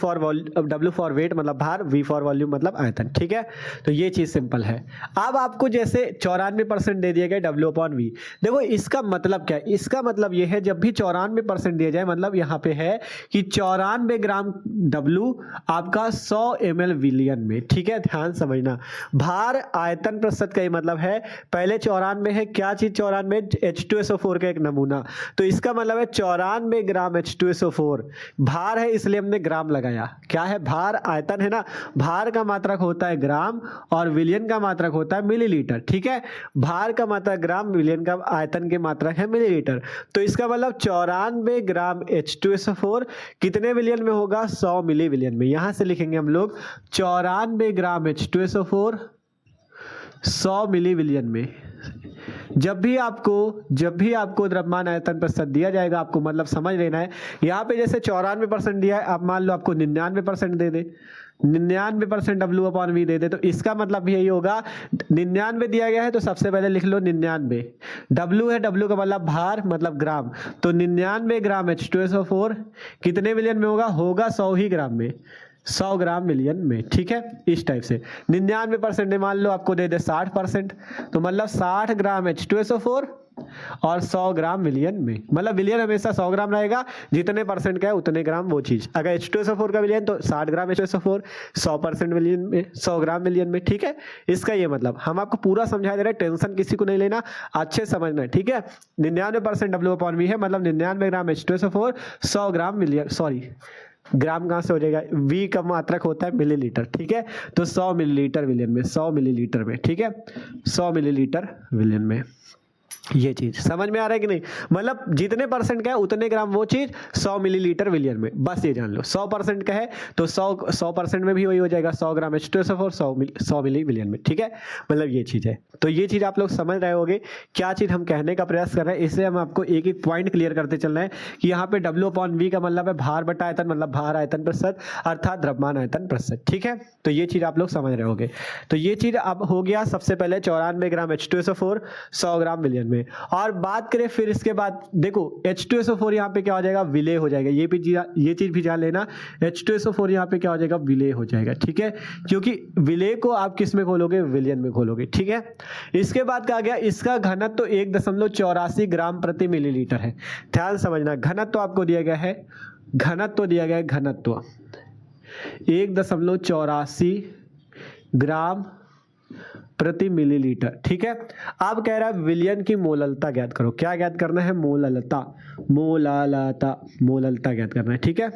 [SPEAKER 1] फॉर वेट मतलब भार, V फॉर वॉल्यूम मतलब आयतन, ठीक है। तो ये चीज सिंपल है। अब आपको जैसे 94% दे दिया गया W/V। देखो इसका मतलब क्या है, इसका मतलब ये है जब भी 94% दिया जाए, मतलब यहाँ पे है कि 94 ग्राम W आपका 100 ml विलियन में, ठीक है, ध्यान समझना। भार आयतन प्रतिशत का ये मतलब है, पहले 94 है, क्या चीज 94, H2SO4 का एक नमूना, तो इसका मतलब है 94 ग्राम H2SO4। भार है इसलिए हमने ग्राम लगाया, क्या है, भार आयतन है ना, भार का मात्रक होता है ग्राम और विलियन का मात्रक होता है मिलीलीटर, ठीक है। भार का मात्रक ग्राम, विलियन का आयतन के मात्रक है मिलीलीटर। तो इसका मतलब 94 ग्राम H2SO4 कितने विलियन में होगा, 100 मिली विलियन में। यहां से लिखेंगे हम लोग 94 ग्राम H2SO4 100 मिली विलियन में। जब भी आपको द्रव्यमान आयतन प्रतिशत दिया जाएगा, आपको मतलब समझ लेना है, यहाँ पे जैसे 94% दिया है, आप मान लो आपको 99% दे दे, 99% W/V दे दे, तो इसका मतलब भी यही होगा, 99 दिया गया है तो सबसे पहले लिख लो 99। W है, W का मतलब भार मतलब ग्राम, तो 99 ग्राम H2SO4 कितने मिलियन में होगा 100 ही ग्राम में, 100 ग्राम मिलियन में, ठीक है। इस टाइप से 99% मान लो आपको दे दे 60%, तो मतलब 60 ग्राम H2SO4 और 100 ग्राम विलियन में, मतलब विलियन हमेशा 100 ग्राम रहेगा, जितने परसेंट का है उतने ग्राम वो चीज। अगर H2SO4 का विलियन तो 60 ग्राम H2SO4, 100% विलियन में, 100 ग्राम विलियन में, ठीक है। इसका ये मतलब हम आपको पूरा समझा दे रहे हैं, टेंशन किसी को नहीं लेना, अच्छे समझना है, ठीक है। 99% W/V है, मतलब 99 ग्राम H2SO4 100 ग्राम विलियन, सॉरी ग्राम कहाँ से हो जाएगा, V का मात्रक होता है मिलीलीटर, ठीक है। तो 100 मिलीलीटर विलियन में, 100 मिलीलीटर में, ठीक है, 100 मिलीलीटर विलियन में। ये चीज समझ में आ रहा है कि नहीं, मतलब जितने परसेंट का है उतने ग्राम वो चीज 100 मिलीलीटर विलियन में, बस ये जान लो। 100% का है तो 100% में भी वही हो जाएगा, 100 ग्राम H2SO4 100 मिली विलियन में, ठीक है। मतलब ये चीज है, तो ये चीज आप लोग समझ रहे होगे क्या चीज हम कहने का प्रयास कर रहे हैं। इसलिए हम आपको एक एक पॉइंट क्लियर करते चल रहे हैं कि यहाँ पे W/V का मतलब है भार बटा आयतन, मतलब भार आयतन प्रतिशत अर्थात द्रव्यमान आयतन प्रतिशत, ठीक है। तो ये चीज आप लोग समझ रहे होगे। तो ये चीज अब हो गया सबसे पहले 94 ग्राम H2SO4 100 ग्राम विलियन में। और बात करें फिर इसके बाद, देखो H2SO4 यहाँ पे क्या हो जाएगा, विलय हो जाएगा। ये चीज भी जान लेना, H2SO4 यहाँ पे क्या हो जाएगा, विलय हो जाएगा, ठीक है। क्योंकि विलय को आप किस में खोलोगे, विलियन में खोलोगे, ठीक है। इसके बाद कहा गया इसका घनत्व तो 1.84 ग्राम प्रति मिलीलीटर है। ध्यान समझना, घनत्व आपको दिया गया है, घनत्व दिया गया है, घनत्व 1.84 ग्राम प्रति मिलीलीटर, ठीक है। अब कह रहा है विलियन की मोललता ज्ञात करो। क्या ज्ञात करना है, मोललता, मोललता ज्ञात करना है, ठीक है।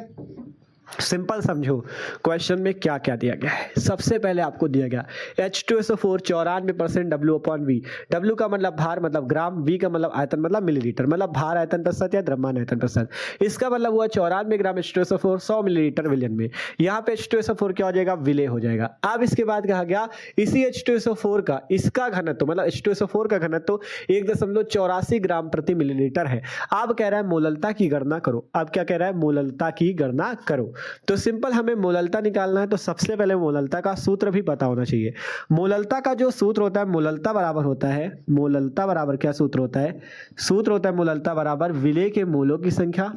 [SPEAKER 1] सिंपल समझो क्वेश्चन में क्या क्या दिया गया है। सबसे पहले आपको दिया गया H2SO4 94% W/V। W का मतलब भार मतलब ग्राम, V का मतलब आयतन मतलब मिलीलीटर, मतलब भार आयतन प्रतिशत या द्रव्यमान आयतन प्रतिशत। इसका मतलब हुआ 94 ग्राम H2SO4 100 मिलीलीटर विलियन में। यहाँ पे H2SO4 क्या हो जाएगा, विलय हो जाएगा। अब इसके बाद कहा गया इसी H2SO4 का इसका घनत्व मतलब H2SO4 का घनत्व 1.84 ग्राम प्रति मिलीलीटर है। अब कह रहा है मोललता की गणना करो। अब क्या कह रहा है, मोललता की गणना करो। तो सिंपल हमें मोललता निकालना है, तो सबसे पहले मोललता का सूत्र भी पता होना चाहिए। मोललता का जो सूत्र होता है, मोललता बराबर होता है, मोललता बराबर क्या सूत्र होता है, सूत्र होता है मोललता बराबर विलय के मोलों की संख्या,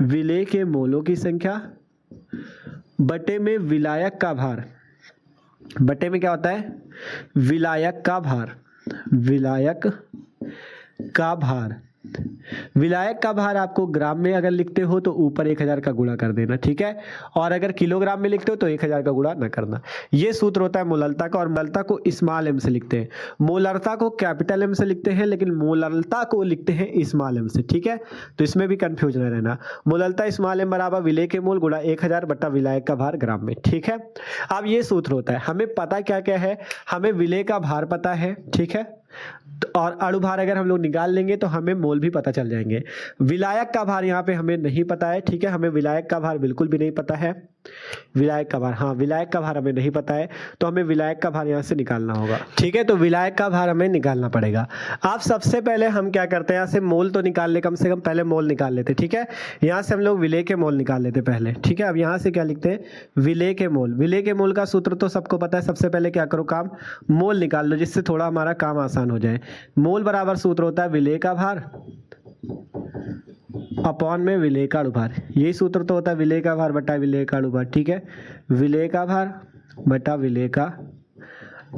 [SPEAKER 1] विलय के मोलों की संख्या बटे में विलायक का भार, बटे में क्या होता है, विलायक का भार, विलायक का भार। विलायक का भार आपको ग्राम में अगर लिखते हो तो ऊपर 1000 का गुणा कर देना, ठीक है। और अगर किलोग्राम में लिखते हो तो 1000 का गुणा न करना। ये सूत्र होता है मोलरता का, और मोलरता को स्मॉल एम से लिखते हैं, मोलरता को कैपिटल एम से लिखते हैं, लेकिन मोलरता को लिखते हैं स्मॉल एम से, ठीक है। तो इसमें भी कंफ्यूज न रहना। मोलरता स्मॉल एम बराबर विलेय के मोल गुणा 1000 बटा विलायक का भार ग्राम में, ठीक है। अब ये सूत्र होता है, हमें पता क्या क्या है, हमें विलेय का भार पता है, ठीक है, और अणुभार अगर हम लोग निकाल लेंगे तो हमें मोल भी पता चल जाएंगे। विलायक का भार यहाँ पे हमें नहीं पता है, ठीक है, हमें विलायक का भार बिल्कुल भी नहीं पता है। विलायक का भार, हाँ विलायक का भार हमें नहीं पता है, तो हमें विलायक का भार यहाँ से निकालना होगा, ठीक है। तो विलायक का भार हमें निकालना पड़ेगा। अब सबसे पहले हम क्या करते हैं, यहाँ से मोल तो निकाल ले, कम से कम पहले मोल निकाल लेते, ठीक है। यहाँ से हम लोग विलेय के मोल निकाल लेते पहले, ठीक है। अब यहाँ से क्या लिखते हैं, विलेय के मोल। विलेय के मोल का सूत्र तो सबको पता है। सबसे पहले क्या करो, काम मोल निकाल लो, जिससे थोड़ा हमारा काम आसान हो जाए। मोल बराबर सूत्र होता है विलेय का भार अपॉन में विलेय का अणुभार। यही सूत्र तो होता है, विलेय का भार बटा विलेय का अणुभार, ठीक है। विलेय का भार बटा विलेय का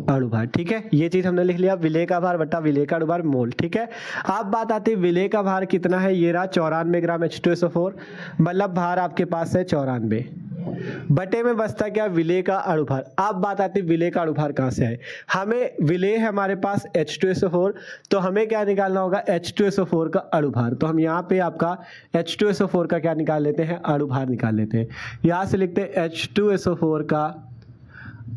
[SPEAKER 1] अणुभार, ठीक है। ये चीज हमने लिख लिया, विलेय का भार बटा विलेय का अणुभार मोल, ठीक है। अब बात आती है विलेय का भार कितना है, ये रहा 94 ग्राम H2SO4, मतलब भार आपके पास है 94, बटे में बचता क्या, विलेय का अणुभार। अब बात आती है विलेय का अणुभार कहाँ से है, हमें विलेय है हमारे पास H2SO4, तो हमें क्या निकालना होगा, H2SO4 का अणुभार। तो हम यहाँ पे आपका H2SO4 का क्या निकाल लेते हैं, अणुभार निकाल लेते हैं। यहाँ से लिखते हैं H2SO4 का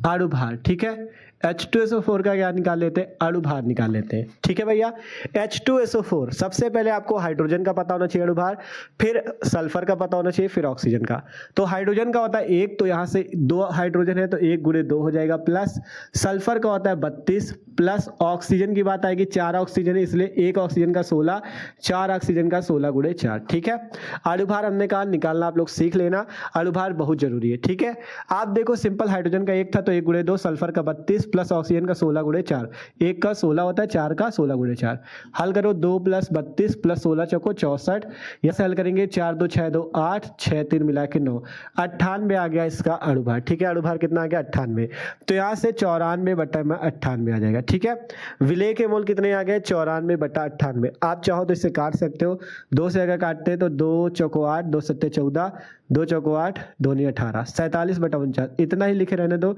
[SPEAKER 1] अणुभार, ठीक है। H2SO4 का क्या निकाल लेते हैं, अणुभार निकाल लेते हैं, ठीक है भैया। H2SO4 सबसे पहले आपको हाइड्रोजन का पता होना चाहिए अणुभार, फिर सल्फर का पता होना चाहिए, फिर ऑक्सीजन का। तो हाइड्रोजन का होता है 1, तो यहाँ से 2 हाइड्रोजन है तो 1 गुणे 2 हो जाएगा, प्लस सल्फर का होता है 32, प्लस ऑक्सीजन की बात आएगी, 4 ऑक्सीजन है इसलिए 1 ऑक्सीजन का 16, 4 ऑक्सीजन का 16 गुणे 4, ठीक है। अणुभार हमने कहा निकालना, आप लोग सीख लेना, अणुभार बहुत जरूरी है, ठीक है। आप देखो सिंपल, हाइड्रोजन का 1 था तो 1 गुणे 2, सल्फर का 32 प्लस ऑक्सीजन का 16 गुणे 4, 1 का 16 होता है, 4 का 16 गुणे 4। हल करो, 2 प्लस 32 प्लस 16 चौको 64, यह से हल करेंगे 4 2 6 2 8, 6 3 मिला के 9, 98 आ गया इसका अणुभार, ठीक है। अणुभार कितना आ गया, 98। तो यहाँ से 94 बटा में 98 आ जाएगा, ठीक है। विलेय के मोल कितने आ गए, 94 बटा 98। आप चाहो तो इससे काट सकते हो, 2 से अगर काटते हैं तो 2 चौको 8, 2 सत्ते 14, 2 चौको 8, 2 नहीं 18, 47 बटा 49, इतना ही लिखे रहने दो,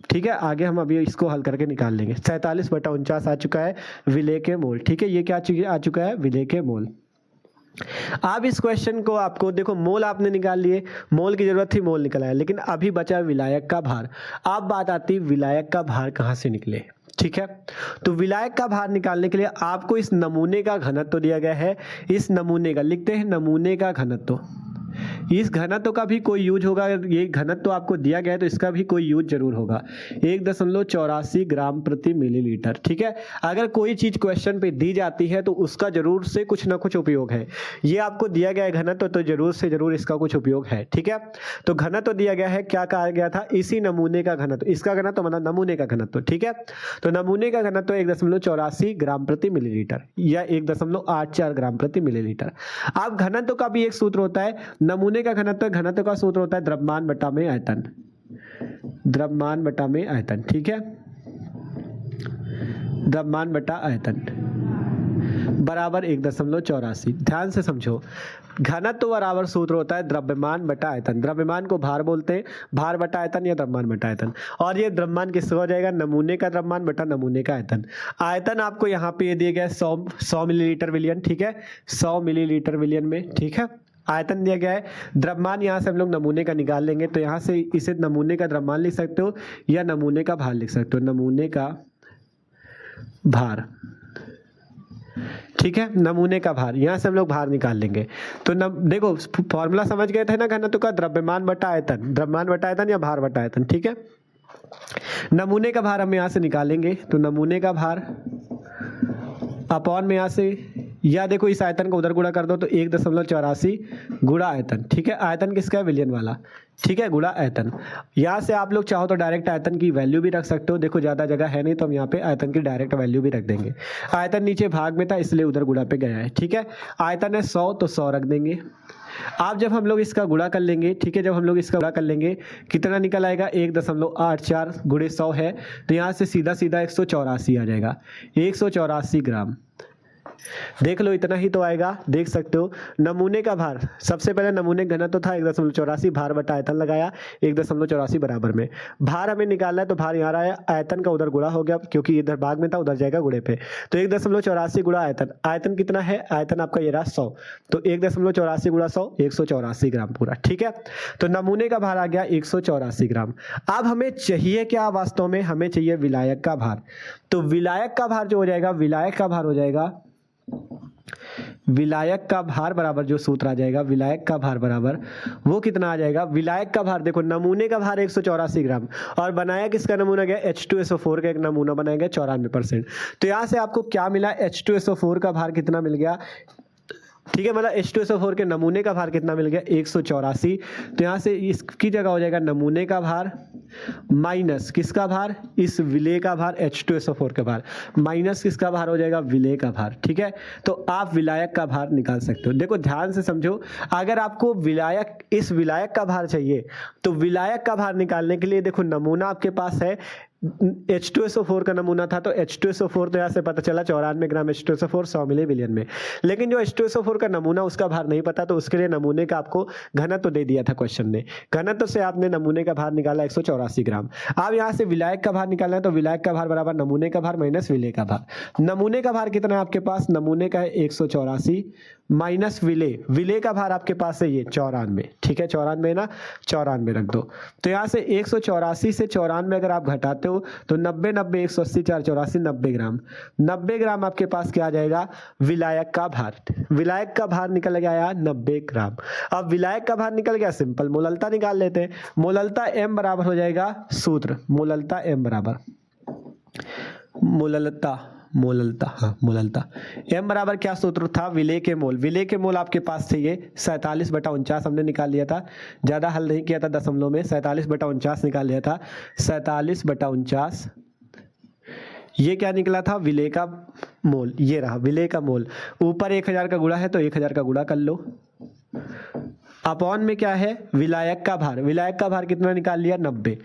[SPEAKER 1] ठीक है। आगे हम अभी इसको हल करके निकाल लेंगे। 47 बटा 49 आ चुका है विलेय के मोल, ठीक है। ये क्या आ चुका है, विलेय के मोल। अब इस क्वेश्चन को आपको देखो, मोल आपने निकाल लिए, मोल की जरूरत थी, मोल निकल आया, लेकिन अभी बचा विलायक का भार। अब बात आती है विलायक का भार कहाँ से निकले, ठीक है। तो विलायक का भार निकालने के लिए आपको इस नमूने का घनत्व दिया गया है, इस नमूने का लिखते हैं नमूने का घनत्व। इस घनत्व का भी कोई यूज होगा, ये घनत्व आपको दिया गया है तो इसका भी कोई यूज जरूर होगा, 1.84 ग्राम प्रति मिलीलीटर, ठीक है। अगर कोई चीज क्वेश्चन पे दी जाती है तो उसका जरूर से कुछ ना कुछ उपयोग है। ये आपको दिया गया है घनत्व, तो जरूर से जरूर इसका कुछ उपयोग है, ठीक है। तो घनत्व दिया गया है, क्या कहा गया था, इसी नमूने का घनत्व, इसका घनत्व मतलब नमूने का घनत्व, ठीक है। तो नमूने का घनत्व 1.84 ग्राम प्रति मिलीलीटर या 1.84 ग्राम प्रति मिलीलीटर। अब घनत्व का भी एक सूत्र होता है, नमूने का घनत्व, घनत्व का सूत्र होता है द्रव्यमान बटा में आयतन, द्रव्यमान बटा में आयतन, ठीक है। द्रव्यमान बटा आयतन बराबर 1.84। ध्यान से समझो, घनत्व बराबर सूत्र होता है द्रव्यमान बटा आयतन। द्रव्यमान को भार बोलते हैं, भार बटा आयतन या द्रव्यमान बटा आयतन। और ये द्रव्यमान किसका हो जाएगा, नमूने का द्रव्यमान बटा नमूने का आयतन। आयतन आपको यहाँ पे ये दिया गया है 100 मिलीलीटर विलियन, ठीक है, 100 मिलीलीटर विलियन में, ठीक है, आयतन दिया गया है। द्रव्यमान यहाँ से हम लोग नमूने का निकाल लेंगे, तो यहाँ से इसे नमूने का द्रव्यमान लिख सकते हो या नमूने का भार लिख सकते हो, नमूने का भार, ठीक है, नमूने का भार। यहाँ से हम लोग भार निकाल लेंगे। तो देखो फॉर्मूला समझ गए थे ना घनत्व का, द्रव्यमान बटा आयतन, द्रव्यमान बटा आयतन या भार बटा आयतन, ठीक है। नमूने का भार हम यहाँ से निकालेंगे, तो नमूने का भार अपॉन में यहाँ से या देखो इस आयतन को उधर गुणा कर दो तो 1.84 गुणा आयतन, ठीक है। आयतन किसका है, विलियन वाला, ठीक है, गुणा आयतन। यहाँ से आप लोग चाहो तो डायरेक्ट आयतन की वैल्यू भी रख सकते हो, देखो ज़्यादा जगह है नहीं तो हम यहाँ पे आयतन की डायरेक्ट वैल्यू भी रख देंगे। आयतन नीचे भाग में था इसलिए उधर गुणा पे गया है, ठीक है। आयतन है 100 तो 100 रख देंगे। आप जब हम लोग इसका गुणा कर लेंगे, ठीक है, जब हम लोग इसका गुणा कर लेंगे कितना निकल आएगा, 1.84 गुणे 100 है तो यहाँ से सीधा सीधा 184 आ जाएगा, 184 ग्राम। देख लो इतना ही तो आएगा, देख सकते हो। नमूने का भार, सबसे पहले नमूने घनत्व तो था 1.84, भार बटा आयतन लगाया 1.84 बराबर में। भार हमें निकालना है तो भार यहाँ आया, आयतन का उधर गुणा हो गया क्योंकि इधर भाग में था उधर जाएगा गुणे पे, तो 1.84 गुणा आयतन। आयतन कितना है, आयतन आपका ये रहा 100, तो 1.84 गुणा 100 184 ग्राम पूरा, ठीक है। तो नमूने का भार आ गया 184 ग्राम। अब हमें चाहिए क्या, वास्तव में हमें चाहिए विलायक का भार। तो विलायक का भार जो हो जाएगा, विलायक का भार हो जाएगा, विलायक का भार बराबर जो सूत्र आ जाएगा, विलायक का भार बराबर वो कितना आ जाएगा, विलायक का भार देखो नमूने का भार 184 ग्राम और बनाया किसका नमूना गया, H2SO4 का एक नमूना बनाया गया 94%। तो यहाँ से आपको क्या मिला, H2SO4 का भार कितना मिल गया, ठीक है, मतलब H2SO4 के नमूने का भार कितना मिल गया 184। तो यहाँ से इसकी जगह हो जाएगा नमूने का भार माइनस किसका भार, इस विलेय का भार, H2SO4 का भार माइनस किसका भार हो जाएगा, विलेय का भार, ठीक है। तो आप विलायक का भार निकाल सकते हो। देखो ध्यान से समझो, अगर आपको विलायक, इस विलायक का भार चाहिए तो विलायक का भार निकालने के लिए देखो नमूना आपके पास है, H2SO4 का नमूना था तो H2SO4 तो यहाँ से पता चला 94 ग्राम H2SO4 100 मिली बिलियन में। लेकिन जो H2SO4 का नमूना उसका भार नहीं पता तो उसके लिए नमूने का आपको घनत्व दे दिया था क्वेश्चन ने, घनत्व से आपने नमूने का भार निकाला 184 ग्राम। अब यहाँ से विलायक का भार निकालना है तो विलायक का भार बराबर नमूने का भार माइनस विलेय का भार। नमूने का भार कितना है आपके पास, नमूने का है 184 माइनस विलेय, विलेय का भार आपके पास है ये 94, ठीक है, 94 ना, 94 रख दो। तो यहाँ से 184 से 94 अगर आप घटाते हो तो 90 90 180 4 84 90 ग्राम, 90 ग्राम आपके पास क्या आ जाएगा, विलायक का भार। विलायक का भार निकल गया आया 90 ग्राम। अब विलायक का भार निकल गया, सिंपल मोललता निकाल लेते हैं। मोललता m बराबर हो जाएगा सूत्र, मोललता m बराबर मोललता m बराबर क्या सूत्र था, विलेय के मोल। विलेय के मोल आपके पास थे ये 47/49 हमने निकाल लिया था, ज़्यादा हल नहीं किया था दशमलव में, 47/49 निकाल लिया था। 47/49 ये क्या निकला था, विलेय का मोल, ये रहा विलेय का मोल। ऊपर 1000 का गुणा है तो 1000 का गुणा कर लो, अपॉन में क्या है, विलायक का भार। विलायक का भार कितना निकाल लिया, 90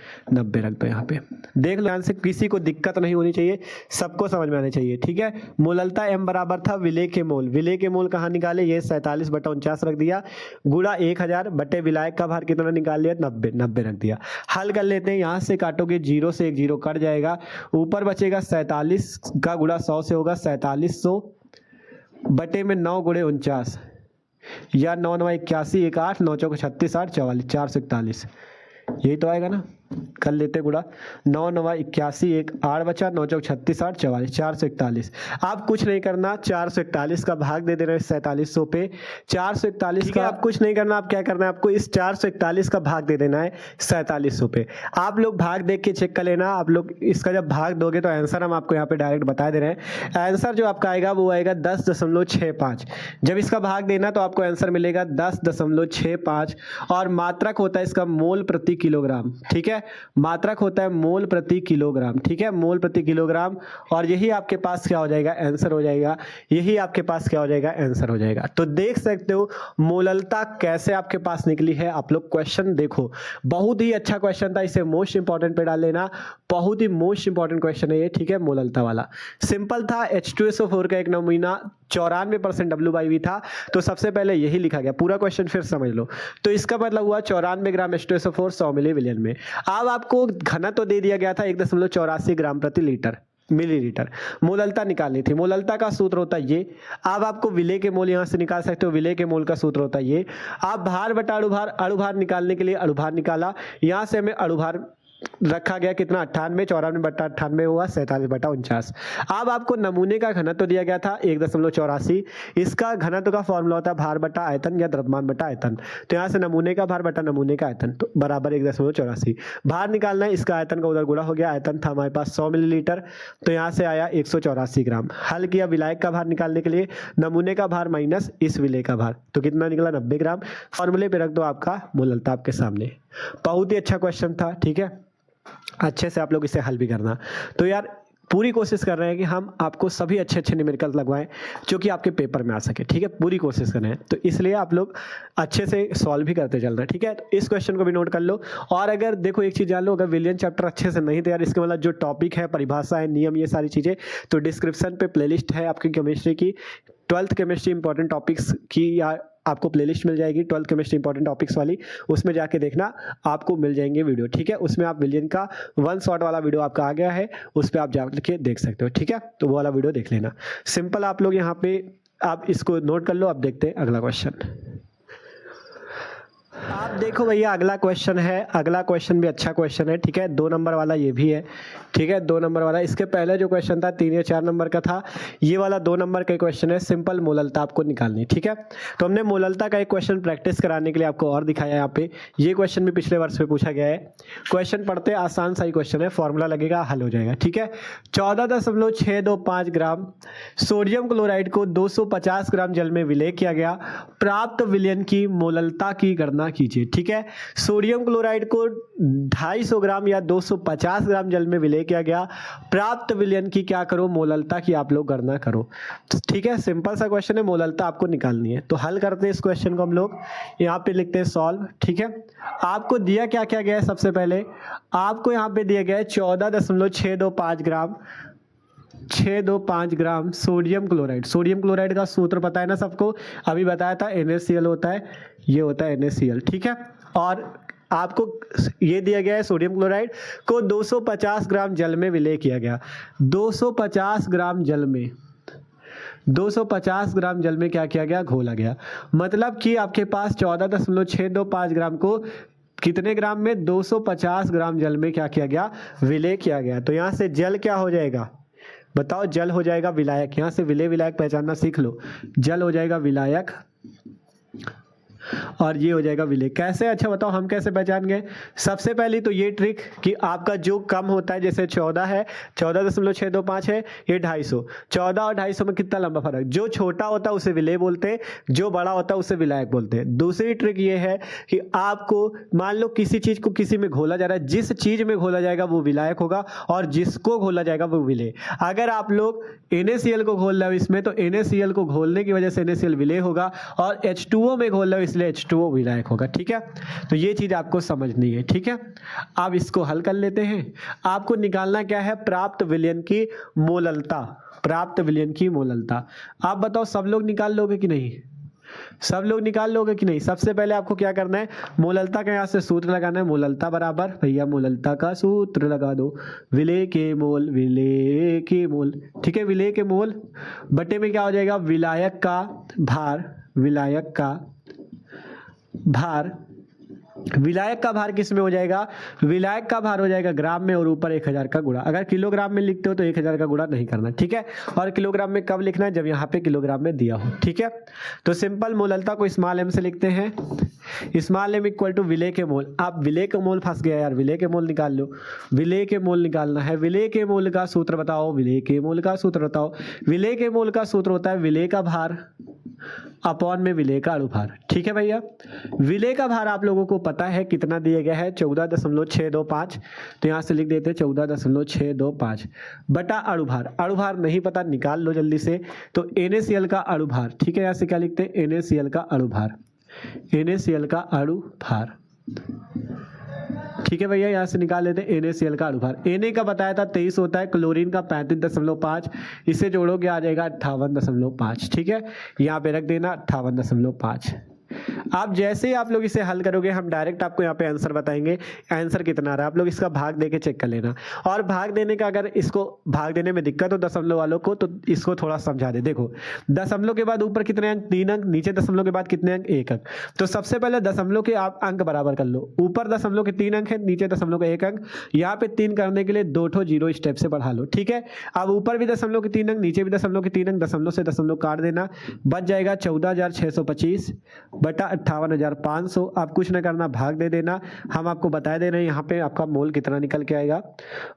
[SPEAKER 1] रख दो यहाँ पे। देख लो ध्यान से, किसी को दिक्कत नहीं होनी चाहिए, सबको समझ में आना चाहिए, ठीक है। मोललता m बराबर था विलेय के मोल। विलेय के मोल कहाँ निकाले, ये 47/49 रख दिया, गुणा 1000 बटे विलायक का भार कितना निकाल लिया, 90 रख दिया। हल कर लेते हैं, यहाँ से काटोगे 0 से 1 0 कट जाएगा, ऊपर बचेगा 47 का गुणा 100 से होगा 4700 बटे में 9 गुणे 49 या 9 9 81 1 8 9 चौक 36 8 44 441, यही तो आएगा ना। कर लेते गुणा, 9 9 81 1 8 बचा, 9 चौक 36 8 44 441। आप कुछ नहीं करना, 441 का भाग दे देना 4700 पे। 441 का आप कुछ नहीं करना, आप क्या करना है, आपको इस 441 का भाग दे देना है 4700 पे। आप लोग भाग देख के चेक कर लेना, आप लोग इसका जब भाग दोगे तो आंसर हम आपको यहाँ पे डायरेक्ट बता दे रहे हैं। आंसर जो आपका आएगा वो आएगा 10.65। जब इसका भाग देना तो आपको आंसर मिलेगा 10.65 और मात्रक होता है इसका मोल प्रति किलोग्राम, ठीक है, मात्रक होता है मोल प्रति किलोग्राम, ठीक है, मोल प्रति किलोग्राम। और यही आपके पास क्या हो जाएगा, आंसर हो जाएगा, यही आपके पास क्या हो जाएगा, आंसर हो जाएगा। तो देख सकते हो मोललता कैसे आपके पास निकली है। आप लोग क्वेश्चन देखो, बहुत ही अच्छा क्वेश्चन था, इसे मोस्ट इंपॉर्टेंट पे डाल लेना, बहुत ही मोस्ट इंपॉर्टेंट क्वेश्चन है ये, ठीक है, मोललता वाला सिंपल था। H2SO4 का एक नमूना 94% W/V था, तो सबसे पहले यही लिखा गया। पूरा क्वेश्चन फिर समझ लो, तो इसका मतलब हुआ 94 ग्राम H2SO4 100 मिली बिलियन में। अब आपको घनत्व तो दे दिया गया था 1.84 ग्राम प्रति लीटर मिलीलीटर। मोललता निकालनी थी, मोललता का सूत्र होता है ये। अब आपको विलेय के मोल यहाँ से निकाल सकते हो, विलेय के मोल का सूत्र होता है ये। आप भार बटा अणुभार, अणुभार निकालने के लिए अणुभार निकाला, यहाँ से हमें अणुभार रखा गया कितना 98, 94/98 हुआ 47/49। अब आपको नमूने का घनत्व दिया गया था 1.84। इसका घनत्व का फॉर्मूला होता है भार बटा आयतन या द्रव्यमान बटा आयतन। तो यहाँ से नमूने का भार बटा नमूने का आयतन तो बराबर 1.84। भार निकालना है, इसका आयतन का उधर गुणा हो गया। आयतन था हमारे पास 100 मिलीलीटर, तो यहाँ से आया 184 ग्राम। हल किया विलायक का भार निकालने के लिए, नमूने का भार माइनस इस विलेय का भार, तो कितना निकला 90 ग्राम। फॉर्मूले पे रख दो आपका मोललता आपके सामने। बहुत ही अच्छा क्वेश्चन था, ठीक है, अच्छे से आप लोग इसे हल भी करना। तो यार पूरी कोशिश कर रहे हैं कि हम आपको सभी अच्छे न्यूमेरिकल लगवाएं जो कि आपके पेपर में आ सके, ठीक है, पूरी कोशिश कर रहे हैं। तो इसलिए आप लोग अच्छे से सॉल्व भी करते चल रहे हैं, ठीक है। तो इस क्वेश्चन को भी नोट कर लो। और अगर देखो एक चीज़ जान लो, अगर विलियन चैप्टर अच्छे से नहीं तैयार, इसके मतलब जो टॉपिक है, परिभाषा है, नियम, ये सारी चीज़ें, तो डिस्क्रिप्शन पे प्लेलिस्ट है आपकी केमिस्ट्री की, 12th केमिस्ट्री इंपॉर्टेंट टॉपिक्स की, या आपको प्लेलिस्ट मिल जाएगी 12th केमिस्ट्री इंपॉर्टेंट टॉपिक्स वाली, उसमें जाके देखना, आपको मिल जाएंगे वीडियो, ठीक है। उसमें आप विलियन का 1 शॉट वाला वीडियो आपका आ गया है, उस पर आप जाके देख सकते हो, ठीक है। तो वो वाला वीडियो देख लेना। सिंपल आप लोग यहाँ पे आप इसको नोट कर लो। अब देखते हैं अगला क्वेश्चन। आप देखो भैया अगला क्वेश्चन है, अगला क्वेश्चन भी अच्छा क्वेश्चन है, ठीक है, 2 नंबर वाला ये भी है, ठीक है, 2 नंबर वाला। इसके पहले जो क्वेश्चन था 3 या 4 नंबर का था, ये वाला 2 नंबर का क्वेश्चन है। सिंपल मोललता आपको निकालनी, ठीक है। तो हमने मोललता का एक क्वेश्चन प्रैक्टिस कराने के लिए आपको और दिखाया यहाँ पे। ये क्वेश्चन भी पिछले वर्ष में पूछा गया है। क्वेश्चन पढ़ते आसान सा ही क्वेश्चन है, फॉर्मूला लगेगा, हल हो जाएगा, ठीक है। 14.625 ग्राम सोडियम क्लोराइड को 250 ग्राम जल में विलय किया गया, प्राप्त विलयन की मोललता की गणना कीजिए, ठीक है। सोडियम क्लोराइड को 250 ग्राम या 250 ग्राम जल में विलय किया गया, प्राप्त विलयन की क्या करो, मोललता की आप लोग गणना करो, ठीक है। सिंपल सा क्वेश्चन है, मोललता आपको निकालनी है। तो हल करते हैं इस क्वेश्चन को हम लोग, यहाँ पे लिखते हैं सॉल्व, ठीक है। आपको दिया क्या क्या गया है, सबसे पहले आपको यहाँ पे दिया गया है 14.625 ग्राम 625 gram sodium chloride. Sodium chloride का सूत्र पता है ना सबको, अभी बताया था, NaCl होता है, ये होता है NaCl, ठीक है। और आपको ये दिया गया है सोडियम क्लोराइड को 250 ग्राम जल में विलय किया गया। 250 ग्राम जल में 250 ग्राम जल में क्या किया गया, घोला गया। मतलब कि आपके पास 14.625 ग्राम को कितने ग्राम में, 250 ग्राम जल में क्या किया गया, विलय किया गया। तो यहाँ से जल क्या हो जाएगा, बताओ, जल हो जाएगा विलायक। यहाँ से विलय विलायक पहचानना सीख लो, जल हो जाएगा विलायक और ये हो जाएगा विलय। कैसे, अच्छा बताओ हम कैसे पहचान गए। सबसे पहली तो ये ट्रिक कि आपका जो कम होता है, जैसे 14 है, 14.625 है, ये 250, 14 और 250 में कितना लंबा फर्क, जो छोटा होता है उसे विलय बोलते हैं, जो बड़ा होता है उसे विलायक बोलते हैं। दूसरी ट्रिक ये है कि आपको मान लो किसी चीज को किसी में घोला जा रहा है, जिस चीज में घोला जाएगा वो विलायक होगा और जिसको घोला जाएगा वो विलय। अगर आप लोग NaCl को घोल रहे हो इसमें, तो NaCl को घोलने की वजह से NaCl विलय होगा, और H2O में घोल रहे हो इसलिए H2O विलायक होगा, ठीक है। तो ये चीज आपको समझनी है, ठीक है। अब इसको हल कर लेते हैं। आपको निकालना क्या है, प्राप्त विलयन की मोललता, प्राप्त विलयन की मोललता। आप बताओ सब लोग निकाल लोगे कि नहीं, सब लोग निकाल लोगे कि नहीं। सबसे पहले आपको क्या करना है, मोललता का यहाँ से सूत्र लगाना है, मोललता बराबर भैया मोललता का सूत्र लगा दो, विलय के मोल, विलय के मोल, ठीक है, विलय के मोल बटे में क्या हो जाएगा, विलायक का भार, विलायक का भार। विलायक का भार किस में हो जाएगा, विलायक का भार हो जाएगा ग्राम में और ऊपर 1000 का गुणा। अगर किलोग्राम में लिखते हो तो 1000 का गुणा नहीं करना, ठीक है। और किलोग्राम में कब लिखना है, जब यहाँ पे किलोग्राम में दिया हो, ठीक है। तो सिंपल मोललता को स्मॉल m से लिखते हैं, स्मॉल m इक्वल टू विलय के मोल। आप विलय के मोल फंस गया यार, विलय के मोल निकाल लो, विलय के मोल निकालना है। विलय के मोल का सूत्र बताओ, विलय के मोल का सूत्र बताओ। विलय के मोल का सूत्र होता है विलय का भार अपॉन में विलय का अणुभार, ठीक है भैया। विलय का भार आप लोगों को पता है कितना दिया गया है, 14.625, तो यहाँ से लिख देते 14.625 बटा अणुभार। अणुभार नहीं पता, निकाल लो जल्दी से। तो NaCl का अणुभार, ठीक है, यहाँ से क्या लिखते हैं, NaCl का अणुभार, NaCl का अणुभार, ठीक है भैया। यहाँ से निकाल लेते हैं NaCl का अणुभार। Na का बताया था 23 होता है, क्लोरीन का 35.5, इसे जोड़ोगे आ जाएगा 58.5, ठीक है, यहाँ पे रख देना 58.5। आप जैसे ही आप लोग इसे हल करोगे हम डायरेक्ट आपको यहाँ पे आंसर बताएंगे, आंसर कितना आ रहा है। आप लोग इसका भाग देके चेक कर लेना। और भाग देने का अगर इसको भाग देने में दिक्कत हो दशमलव वालों को तो इसको थोड़ा समझा दे। देखो दशमलव के बाद ऊपर कितने अंक, 3 अंक, नीचे दशमलव के बाद कितने अंक, 1 अंक। तो सबसे पहले दशमलव के आप अंक बराबर कर लो। ऊपर दशमलव के 3 अंक है, नीचे दशमलव का 1 अंक। यहाँ पे 3 करने के लिए 2 ठो 0 स्टेप से बढ़ा लो, ठीक है। अब ऊपर भी दशमलव के 3 अंक, नीचे भी दशमलव के 3 अंक, दशमलव से दशमलव काट देना, बच जाएगा 14,625 बटा 58,500। आप कुछ ना करना, भाग दे देना। हम आपको बता दे रहे हैं यहाँ पे आपका मोल कितना निकल के आएगा।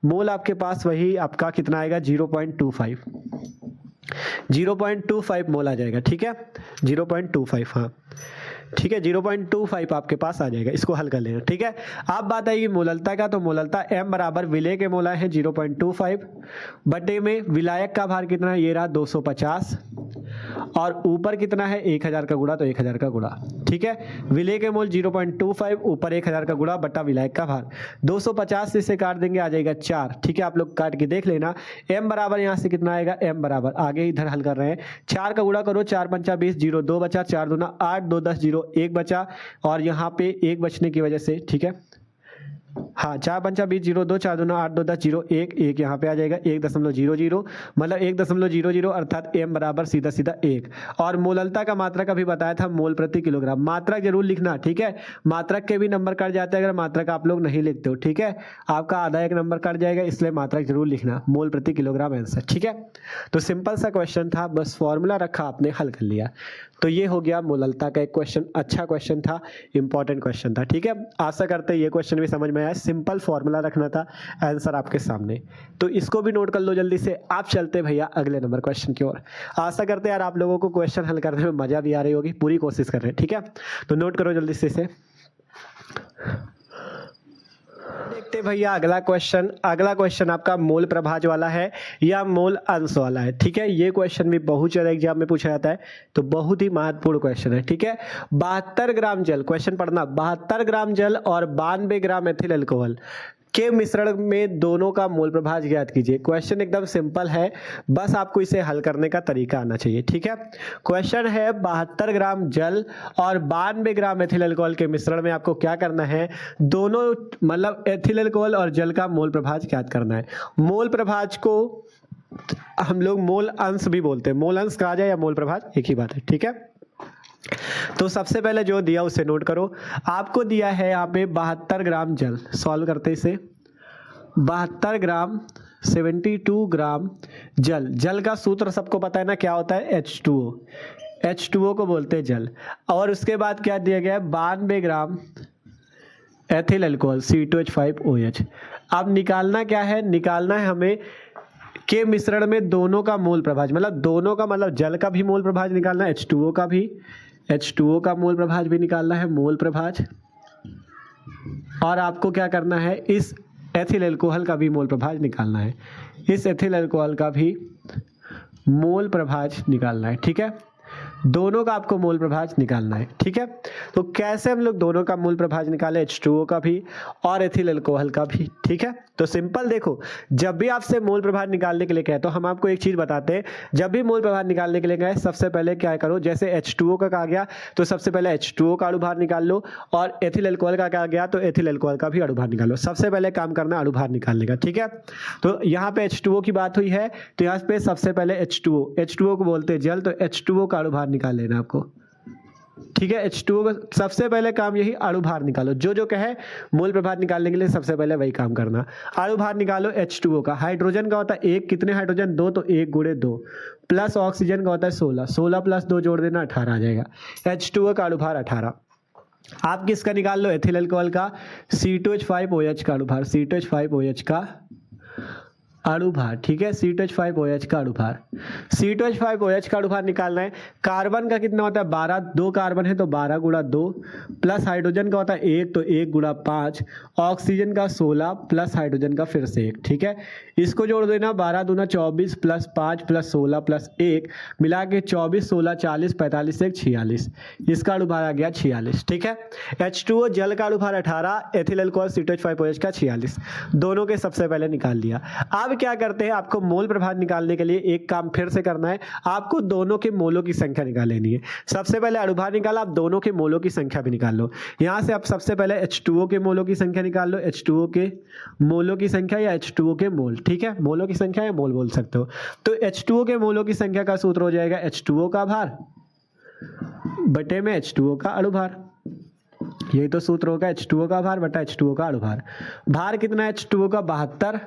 [SPEAKER 1] मोल आपके पास वही आपका कितना आएगा, 0.25 मोल आ जाएगा, ठीक है। 0.25, हाँ ठीक है, 0.25 आपके पास आ जाएगा। इसको हल कर लेना, ठीक है। अब बात आएगी मोललता का। तो मोललता m बराबर विलय के मोला है 0.25 बटे में विलायक का भार कितना है, ये रहा 250, और ऊपर कितना है 1000 का गुणा, तो 1000 का गुणा, ठीक है। विलय के मोल 0.25, ऊपर 1000 का गुणा बटा विलायक का भार। 250 से काट देंगे, आ जाएगा 4, ठीक है। आप लोग काट के देख लेना। m बराबर यहाँ से कितना आएगा, m बराबर आगे इधर हल कर रहे हैं, 4 का गुणा करो, 4 पंचा 20, 0 2 बचा, 4 दूना 8, 2 10, 0 1 बचा, और यहाँ पे 1 बचने की वजह से, ठीक है, हाँ 4 पंचा 20, 0 2, 4 दूना 8, 2 10, 0 1 1 यहाँ पे आ जाएगा 1.00, मतलब 1.00 अर्थात m बराबर सीधा सीधा 1। और मोललता का मात्रक अभी बताया था, मोल प्रति किलोग्राम। मात्रक जरूर लिखना, ठीक है। मात्रक के भी नंबर कट जाते हैं अगर मात्रक आप लोग नहीं लिखते हो, ठीक है। आपका आधा एक नंबर कट जाएगा, इसलिए मात्रक जरूर लिखना, मोल प्रति किलोग्राम आंसर, ठीक है। तो सिंपल सा क्वेश्चन था, बस फॉर्मूला रखा आपने, हल कर लिया। तो ये हो गया मोललता का एक क्वेश्चन। अच्छा क्वेश्चन था, इंपॉर्टेंट क्वेश्चन था, ठीक है। आशा करते हैं ये क्वेश्चन भी समझ में आया। सिंपल फॉर्मूला रखना था, आंसर आपके सामने। तो इसको भी नोट कर लो जल्दी से। आप चलते भैया अगले नंबर क्वेश्चन की ओर। आशा करते हैं यार आप लोगों को क्वेश्चन हल करने में मजा भी आ रही होगी, पूरी कोशिश कर रहे हैं, ठीक है। तो नोट करो जल्दी से इसे। देखते भैया अगला क्वेश्चन। अगला क्वेश्चन आपका मोल प्रभाज वाला है या मोल अंश वाला है, ठीक है। ये क्वेश्चन भी बहुत ज्यादा एग्जाम में पूछा जाता है, तो बहुत ही महत्वपूर्ण क्वेश्चन है, ठीक है। 72 ग्राम जल, क्वेश्चन पढ़ना, 72 ग्राम जल और 92 ग्राम एथिल अल्कोहल के मिश्रण में दोनों का मोल प्रभाज ज्ञात कीजिए। क्वेश्चन एकदम सिंपल है, बस आपको इसे हल करने का तरीका आना चाहिए, ठीक है। क्वेश्चन है 72 ग्राम जल और 92 ग्राम एथिल अल्कोहल के मिश्रण में आपको क्या करना है, दोनों मतलब एथिल अल्कोहल और जल का मोल प्रभाज ज्ञात करना है। मोल प्रभाज को हम लोग मोल अंश भी बोलते हैं, मोल अंश कहा जाए या मोल प्रभाज एक ही बात है, ठीक है। तो सबसे पहले जो दिया उसे नोट करो। आपको दिया है यहाँ पे 72 ग्राम जल, सॉल्व करते इसे। 72 ग्राम 72 ग्राम जल, जल का सूत्र सबको पता है ना, क्या होता है, H2O। H2O को बोलते हैं जल। और उसके बाद क्या दिया गया है, 92 ग्राम एथिल अल्कोहल C2H5OH। अब निकालना क्या है, निकालना है हमें के मिश्रण में दोनों का मोल प्रभाज, मतलब दोनों का मतलब जल का भी मोल प्रभाज निकालना है, H2O का भी, H2O का मोल प्रभाज भी निकालना है, मोल प्रभाज। और आपको क्या करना है, इस एथिल अल्कोहल का भी मोल प्रभाज निकालना है, इस एथिल अल्कोहल का भी मोल प्रभाज निकालना है, ठीक है। दोनों का आपको मोल प्रभाज निकालना है, ठीक है। तो कैसे हम लोग दोनों का मोल प्रभाज निकाले, H2O का भी और एथिल अल्कोहल का भी, ठीक है। तो सिंपल देखो, जब भी आपसे मोल प्रभाज निकालने के लिए कहे तो हम आपको एक चीज बताते हैं, जब भी मोल प्रभाज निकालने के लिए कहे सबसे पहले क्या करो, जैसे H2O का कहा गया तो सबसे पहले H2O का अणुभार निकाल लो, और एथिल अल्कोहल का कहा गया तो एथिल अल्कोहल का भी अणुभार निकाल लो। सबसे पहले काम करना अणुभार निकालने का, ठीक है। तो यहाँ पे H2O की बात हुई है, तो यहाँ पे सबसे पहले H2O को बोलते हैं जल, तो H2O का अणुभार निकाल लेना आपको, ठीक है। H2O का सबसे पहले काम यही, अणुभार निकालो। जो जो कहे मोल प्रभाज निकालने के लिए सबसे पहले वही काम करना। अणुभार निकालो H2O का। हाइड्रोजन का होता है 1, कितने हाइड्रोजन 2, तो 1 गुणे 2, प्लस ऑक्सीजन का होता है 16, 16 प्लस 2 जोड़ देना 18 आ जाएगा। H2O का अणुभार 18। आप किसका निकाल लो, एथिल अल्कोहल का, C2H5OH का अणुभार, C2H5OH का अणुभार, ठीक है। C2H5OH का अणुभार, C2H5OH का अणुभार निकालना है। कार्बन का कितना होता है 12, 2 कार्बन है तो 12 गुणा 2, प्लस हाइड्रोजन का होता है 1 तो 1 गुणा 5, ऑक्सीजन का 16 प्लस हाइड्रोजन का फिर से 1, ठीक है। इसको जोड़ देना, 12 दूना 24 प्लस 5 प्लस 16 प्लस 1 मिला के 24, 16, 40, 45, 1 46, इसका अणुभार आ गया 46, ठीक है। H2O जल का अणुभार 18, एथिल अल्कोहल C2H5OH का 46, दोनों के सबसे पहले निकाल लिया। अब अब क्या करते हैं, आपको मोल प्रभाज निकालने के लिए एक काम फिर से करना है, आपको दोनों के मोलों की संख्या निकाल लेनी है। सबसे पहले अणुभार निकाला, आप दोनों के मोलों की संख्या भी निकाल लो। यहां से आप सबसे पहले H2O के मोलों की संख्या निकाल लो, H2O के मोलों की संख्या या H2O के मोल, ठीक है, मोलों की संख्या या मोल बोल सकते हो। तो H2O के मोलों की संख्या का सूत्र हो जाएगा H2O का भार बटे में H2O का अणुभार। यही तो सूत्र होगा, H2O का भार बटा H2O का अणुभार। भार कितना है H2O का 72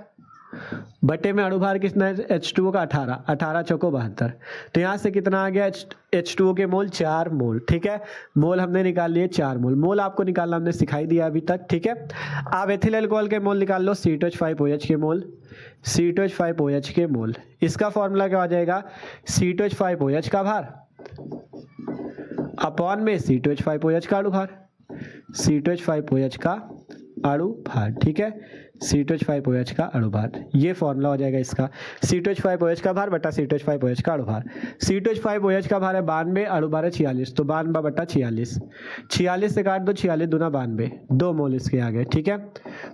[SPEAKER 1] बटे में अणुभार कितना है H2O का 18, 18 चौको 72। तो यहाँ से कितना आ गया H2O के मोल 4 मोल, ठीक है। मोल हमने निकाल लिए 4 मोल। मोल आपको निकालना हमने सिखाई दिया अभी तक, ठीक है। आप एथिल अल्कोहल के मोल निकाल लो, C2H5OH के मोल, C2H5OH के मोल। इसका फॉर्मूला क्या हो जाएगा, C2H5OH का भार अपॉन में C2H5OH का अणुभार, C2H5OH का अणुभार, ठीक है, C2H5OH का अणुभार। ये फॉर्मूला हो जाएगा इसका, C2H5OH का भार बटा C2H5OH का अणुभार। C2H5OH का भार है 92, अणुभार है 46, तो 92 बटा 46, 46 से काट दो, 46 दूना 92, 2 मोल इसके आ गए, ठीक है।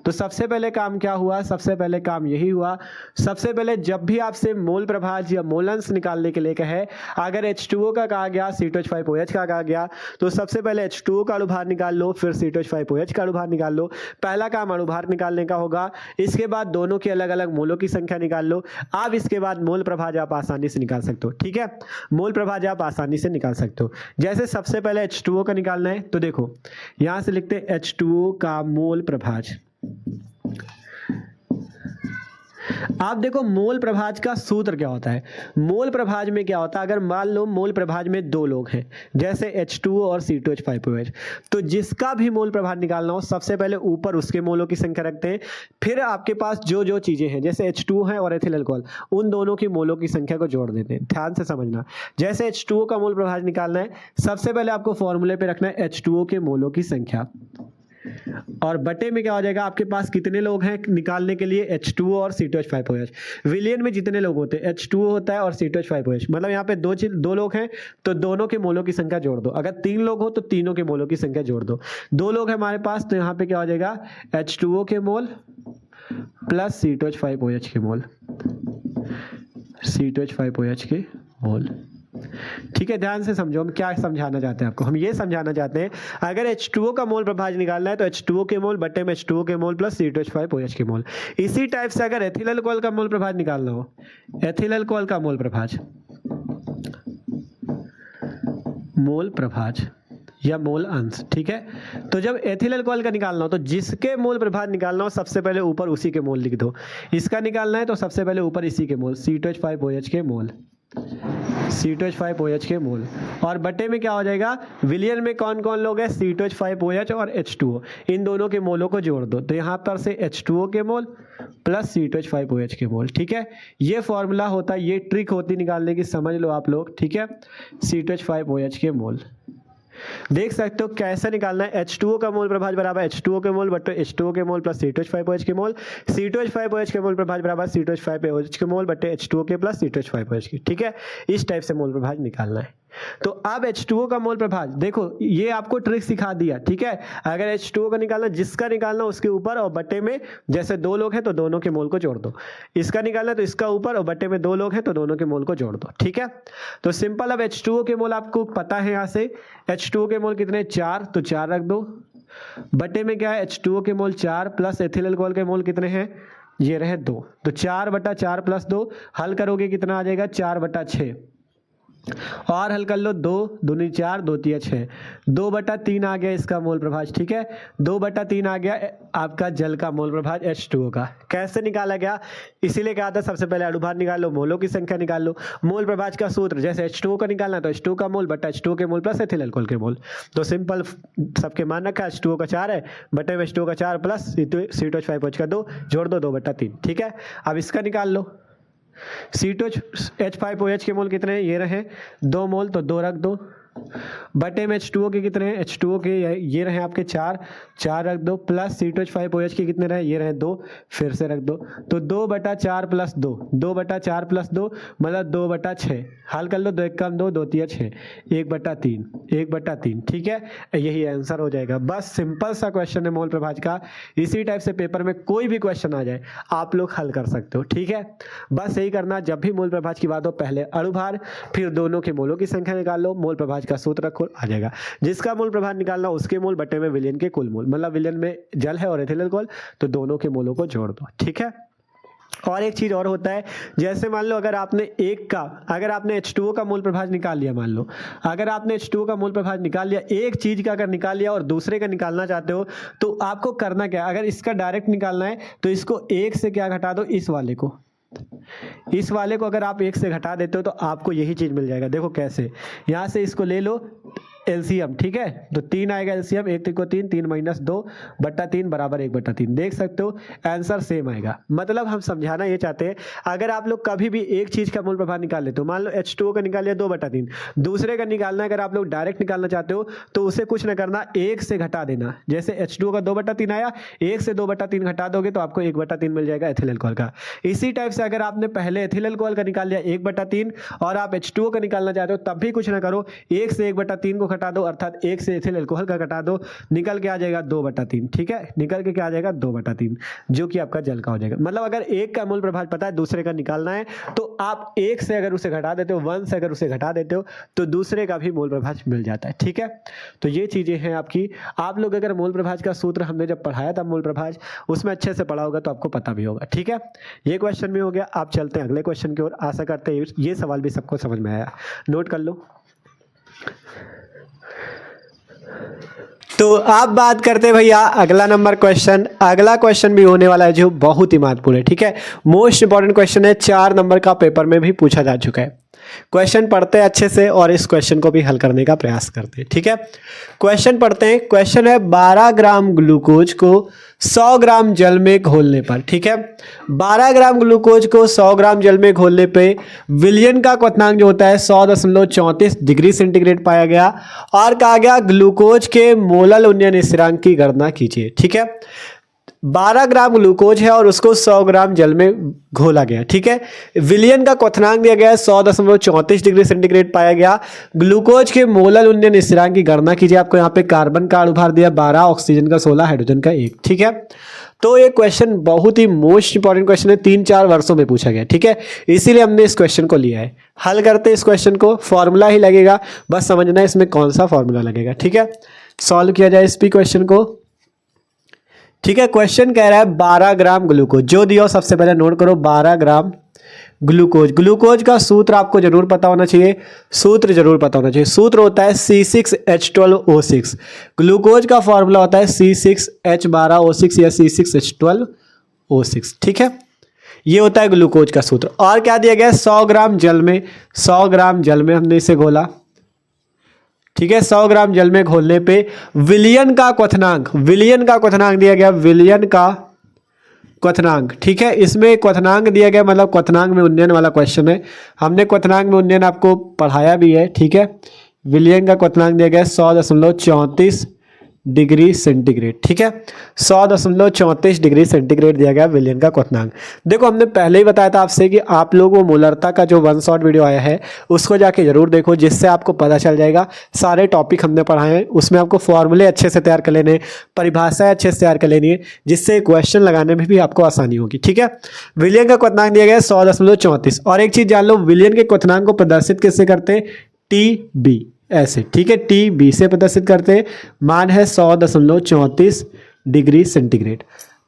[SPEAKER 1] तो सबसे पहले काम क्या हुआ, सबसे पहले काम यही हुआ, सबसे पहले जब भी आपसे मोल प्रभाज या मोलंश निकालने के लिए कहे, अगर H2O का कहा गया, C2H5OH का कहा गया, तो सबसे पहले H2O का अणुभार निकाल लो, फिर C2H5OH का अणुभार निकाल लो। पहला काम अणुभार निकालने का होगा, इसके बाद दोनों के अलग अलग मोलों की संख्या निकाल लो। अब इसके बाद मोल प्रभाज आप आसानी से निकाल सकते हो, ठीक है, मोल प्रभाज आप आसानी से निकाल सकते हो। जैसे सबसे पहले H2O का निकालना है, तो देखो यहां से लिखते हैं H2O का मोल प्रभाज। आप देखो मोल प्रभाज का सूत्र क्या होता है। मोल प्रभाज में क्या होता है, अगर मान लो मोल प्रभाज में 2 लोग हैं, जैसे H2O और C2H5OH, तो जिसका भी मोल प्रभाज निकालना हो, सबसे पहले ऊपर उसके मोलों की संख्या रखते हैं, फिर आपके पास जो जो चीजें हैं, जैसे H2O है और एथिल अल्कोहल, उन दोनों की मोलों की संख्या को जोड़ देते हैं। ध्यान से समझना, जैसे H2O का मोल प्रभाज निकालना है, सबसे पहले आपको फॉर्मूले पे रखना है H2O के मोलों की संख्या, और बटे में क्या हो जाएगा, आपके पास कितने लोग हैं निकालने के लिए, H2O और C2H5OH। विलियन में जितने लोग होते हैं, H2O होता है और C2H5OH, मतलब यहाँ पे दो लोग हैं तो दोनों के मोलों की संख्या जोड़ दो। अगर 3 लोग हो तो तीनों के मोलों की संख्या जोड़ दो। 2 लोग हैं हमारे पास, तो यहाँ पे क्या हो जाएगा, H2O के मोल प्लस C2H5OH के मोल, C2H5OH के मोल, ठीक है। ध्यान से समझो, हम क्या समझाना चाहते हैं आपको, हम ये समझाना चाहते हैं, अगर H2O का मोल प्रभाज निकालना है तो H2O के मोल बटे में H2O के मोल प्लस C2H5OH के मोल। इसी टाइप से अगर एथिल अल्कोहल का मोल प्रभाज निकालना हो, एथिल अल्कोहल का मोल प्रभाज या मोल अंश, ठीक है। तो जब एथिल अल्कोहल का निकालना हो, तो जिसके मोल प्रभाज निकालना हो, सबसे पहले ऊपर उसी के मोल लिख दो। इसका निकालना है तो सबसे पहले ऊपर इसी के मोल, C2H5OH के मोल, C2H5OH के मोल, और बटे में क्या हो जाएगा, विलियन में कौन कौन लोग हैं, C2H5OH और H2O, इन दोनों के मोलों को जोड़ दो। तो यहाँ पर से H2O के मोल प्लस C2H5OH के मोल, ठीक है। ये फॉर्मूला होता है, ये ट्रिक होती निकालने की, समझ लो आप लोग, ठीक है। C2H5OH के मोल देख सकते हो कैसे निकालना है। H2O का मोल प्रभाज बराबर H2O के मोल बटे H2O के मोल प्लस C2H5OH के मोल, C2H5OH के मोल प्रभाज बराबर C2H5OH के मोल बटे H2O के प्लस C2H5OH की, ठीक है। इस टाइप से मोल प्रभाज निकालना है। तो अब H2O का मोल प्रभाज देखो, ये आपको ट्रिक सिखा दिया, ठीक है। अगर H2O का निकालना, जिसका निकालना उसके ऊपर और बटे में, जैसे 2 लोग हैं तो दोनों के मोल को जोड़ दो, इसका निकालना तो इसका ऊपर और बटे में 2 लोग हैं तो दोनों के मोल को जोड़ दो, ठीक है। तो सिंपल, अब H2O के मोल आपको पता है, यहाँ से H2O के मोल कितने, 4, तो 4 रख दो, बटे में क्या है, H2O के मोल 4 प्लस एथिल अल्कोहल के मोल कितने हैं, ये रहे 2, तो 4 बटा 4 प्लस 2, हल करोगे कितना आ जाएगा, 4 बटा 6, और हल कर लो, 2 दूनी 4, 2 तिया 6, 2 बटा 3 आ गया इसका मोल प्रभाज, ठीक है। 2 बटा 3 आ गया आपका जल का मोल प्रभाज H2O का। कैसे निकाला गया, इसीलिए कहा था सबसे पहले अणुभार निकाल लो, मोलों की संख्या निकाल लो। मोल प्रभाज का सूत्र, जैसे H2O का निकालना तो H2O का मोल बटा H2O के मोल प्लस एथिल अल्कोहल के मोल। तो सिंपल, सबके मान रखा, H2O का 4 है, बटे में H2O का 4 प्लस C2H5OH का 2, जोड़ दो, 2 बटा 3, ठीक है। अब इसका निकाल लो, C2H5OH के मोल कितने हैं, ये रहे 2 मोल, तो 2 रख दो, बटे में H2O के कितने हैं, H2O के ये रहे आपके 4 रख दो, प्लस C2H5OH के कितने रहे, ये रहे 2, फिर से रख दो, तो 2/4 + 2, 2/4 + 2 मतलब 2/6। हल कर लो, 2 1 2, 2 3 6, 1/3, 1/3। ठीक है, यही आंसर हो जाएगा। बस सिंपल सा क्वेश्चन है मोल प्रभाज का। इसी टाइप से पेपर में कोई भी क्वेश्चन आ जाए आप लोग हल कर सकते हो। ठीक है, बस यही करना, जब भी मोल प्रभाज की बात हो पहले अणुभार फिर दोनों के मोलों की संख्या निकाल लो, मोल प्रभाज का सूत्र रखो, आ जाएगा। जिसका मोल प्रभाज निकालना उसके मोल बटे में विलयन के कुल मोल, मतलब विलयन में जल है और एथिल अल्कोहल, तो दोनों के मोलों को जोड़ दो। ठीक है, और एक चीज और होता है, जैसे मान लो अगर आपने H2O का मोल प्रभाज निकाल लिया, मान लो अगर आपने H2O का मोल प्रभाज निकाल लिया, एक चीज का अगर निकाल लिया और दूसरे का निकालना चाहते हो तो आपको करना क्या है, अगर इसका डायरेक्ट निकालना है तो इसको 1 से क्या घटा दो, इस वाले को अगर आप 1 से घटा देते हो तो आपको यही चीज मिल जाएगा। देखो कैसे, यहां से इसको ले लो एलसीएम, ठीक है, तो 3 आएगा एलसीएम, 1 3 को 3, 3 - 2/3 बराबर 1/3। देख सकते हो आंसर सेम आएगा। मतलब हम समझाना ये चाहते हैं, अगर आप लोग कभी भी एक चीज का मूल प्रभाव निकाल लेते हो, मान लो H2O का निकाल लिया 2/3, दूसरे का निकालना अगर आप लोग डायरेक्ट निकालना चाहते हो तो उसे कुछ ना करना, 1 से घटा देना। जैसे H2O का 2/3 आया, 1 से 2/3 घटा दोगे तो आपको 1/3 मिल जाएगा एथिल अल्कोहल का। इसी टाइप से अगर आपने पहले एथिल अल्कोहल का निकाल लिया 1/3 और आप H2O का निकालना चाहते हो, तब भी कुछ ना करो, 1 से 1/3 को घटा दो, अर्थात 1 से एथिल अल्कोहल का घटा दो, निकल के आ जाएगा 2/3। ठीक है, निकल के क्या आ जाएगा 2/3, जो कि आपका जल का हो जाएगा। मतलब अगर एक का मूल प्रभाव पता है, दूसरे का निकालना है, तो आप 1 से अगर उसे घटा देते हो, 1 से अगर उसे घटा देते हो तो दूसरे का भी मूल प्रभाव मिल जाता है। ठीक है, तो ये चीजें हैं आपकी। आप लोग अगर मूल प्रभाव का सूत्र हमने जब पढ़ाया था मूल प्रभाव, उसमें अच्छे से पढ़ा होगा तो आपको पता भी होगा। ठीक है, ये क्वेश्चन भी हो गया। आप चलते हैं अगले क्वेश्चन की ओर। आशा करते हैं ये सवाल भी सबको समझ में आया, नोट कर लो। तो आप बात करते हैं भैया अगला नंबर क्वेश्चन। अगला क्वेश्चन भी होने वाला है जो बहुत ही महत्वपूर्ण है। ठीक है, मोस्ट इंपॉर्टेंट क्वेश्चन है, 4 नंबर का पेपर में भी पूछा जा चुका है। क्वेश्चन पढ़ते हैं अच्छे से और इस क्वेश्चन को भी हल करने का प्रयास करते हैं। ठीक है, क्वेश्चन पढ़ते हैं। क्वेश्चन है 12 ग्राम ग्लूकोज को 100 ग्राम जल में घोलने पर, ठीक है, 12 ग्राम ग्लूकोज को 100 ग्राम जल में घोलने पे विलयन का क्वथनांक जो होता है 100.34 डिग्री सेंटीग्रेड पाया गया और कहा गया ग्लूकोज के मोलल उन्नयन स्थिरांक की गणना कीजिए। ठीक है, 12 ग्राम ग्लूकोज है और उसको 100 ग्राम जल में घोला गया। ठीक है, विलयन का क्वथनांक दिया गया है 100.34 डिग्री सेंटीग्रेड पाया गया। ग्लूकोज के मोलल उन्नयन स्थिरांक की गणना कीजिए। आपको यहाँ पे कार्बन का अणुभार दिया 12, ऑक्सीजन का 16, हाइड्रोजन का 1। ठीक है, तो ये क्वेश्चन बहुत ही मोस्ट इंपॉर्टेंट क्वेश्चन है, 3-4 वर्षों में पूछा गया। ठीक है, इसीलिए हमने इस क्वेश्चन को लिया है। हल करते हैं इस क्वेश्चन को, फॉर्मूला ही लगेगा, बस समझना है इसमें कौन सा फॉर्मूला लगेगा। ठीक है, सॉल्व किया जाए इस भी क्वेश्चन को। ठीक है, क्वेश्चन कह रहा है 12 ग्राम ग्लूकोज, जो दिया सबसे पहले नोट करो, 12 ग्राम ग्लूकोज। ग्लूकोज का सूत्र आपको जरूर पता होना चाहिए, सूत्र जरूर पता होना चाहिए। सूत्र होता है C6H12O6। ग्लूकोज का फॉर्मूला होता है C6H12O6 या C6H12O6। ठीक है, ये होता है ग्लूकोज का सूत्र। और क्या दिया गया है, 100 ग्राम जल में, 100 ग्राम जल में हमने इसे घोला। ठीक है, 100 ग्राम जल में घोलने पे विलयन का क्वथनांक दिया गया, विलयन का क्वथनांक। ठीक है, इसमें क्वथनांक दिया गया, मतलब क्वथनांक में उन्नयन वाला क्वेश्चन है। हमने क्वथनांक में उन्नयन आपको पढ़ाया भी है। ठीक है, विलयन का क्वथनांक दिया गया 100.34 डिग्री सेंटीग्रेड। ठीक है, 100.34 डिग्री सेंटीग्रेड दिया गया विलयन का क्वथनांक। देखो हमने पहले ही बताया था आपसे कि आप लोग वो मोलरता का जो 1 शॉट वीडियो आया है उसको जाके जरूर देखो, जिससे आपको पता चल जाएगा। सारे टॉपिक हमने पढ़ाए हैं, उसमें आपको फॉर्मूले अच्छे से तैयार कर लेने, परिभाषाएं अच्छे से तैयार कर लेनी है, जिससे क्वेश्चन लगाने में भी आपको आसानी होगी। ठीक है, विलयन का क्वथनांक दिया गया 100.34। और एक चीज जान लो, विलयन के क्वथनांक को प्रदर्शित कैसे करते हैं, TB ऐसे। ठीक है, TB से प्रदर्शित करते हैं, मान है 100.34 डिग्री सेंटीग्रेड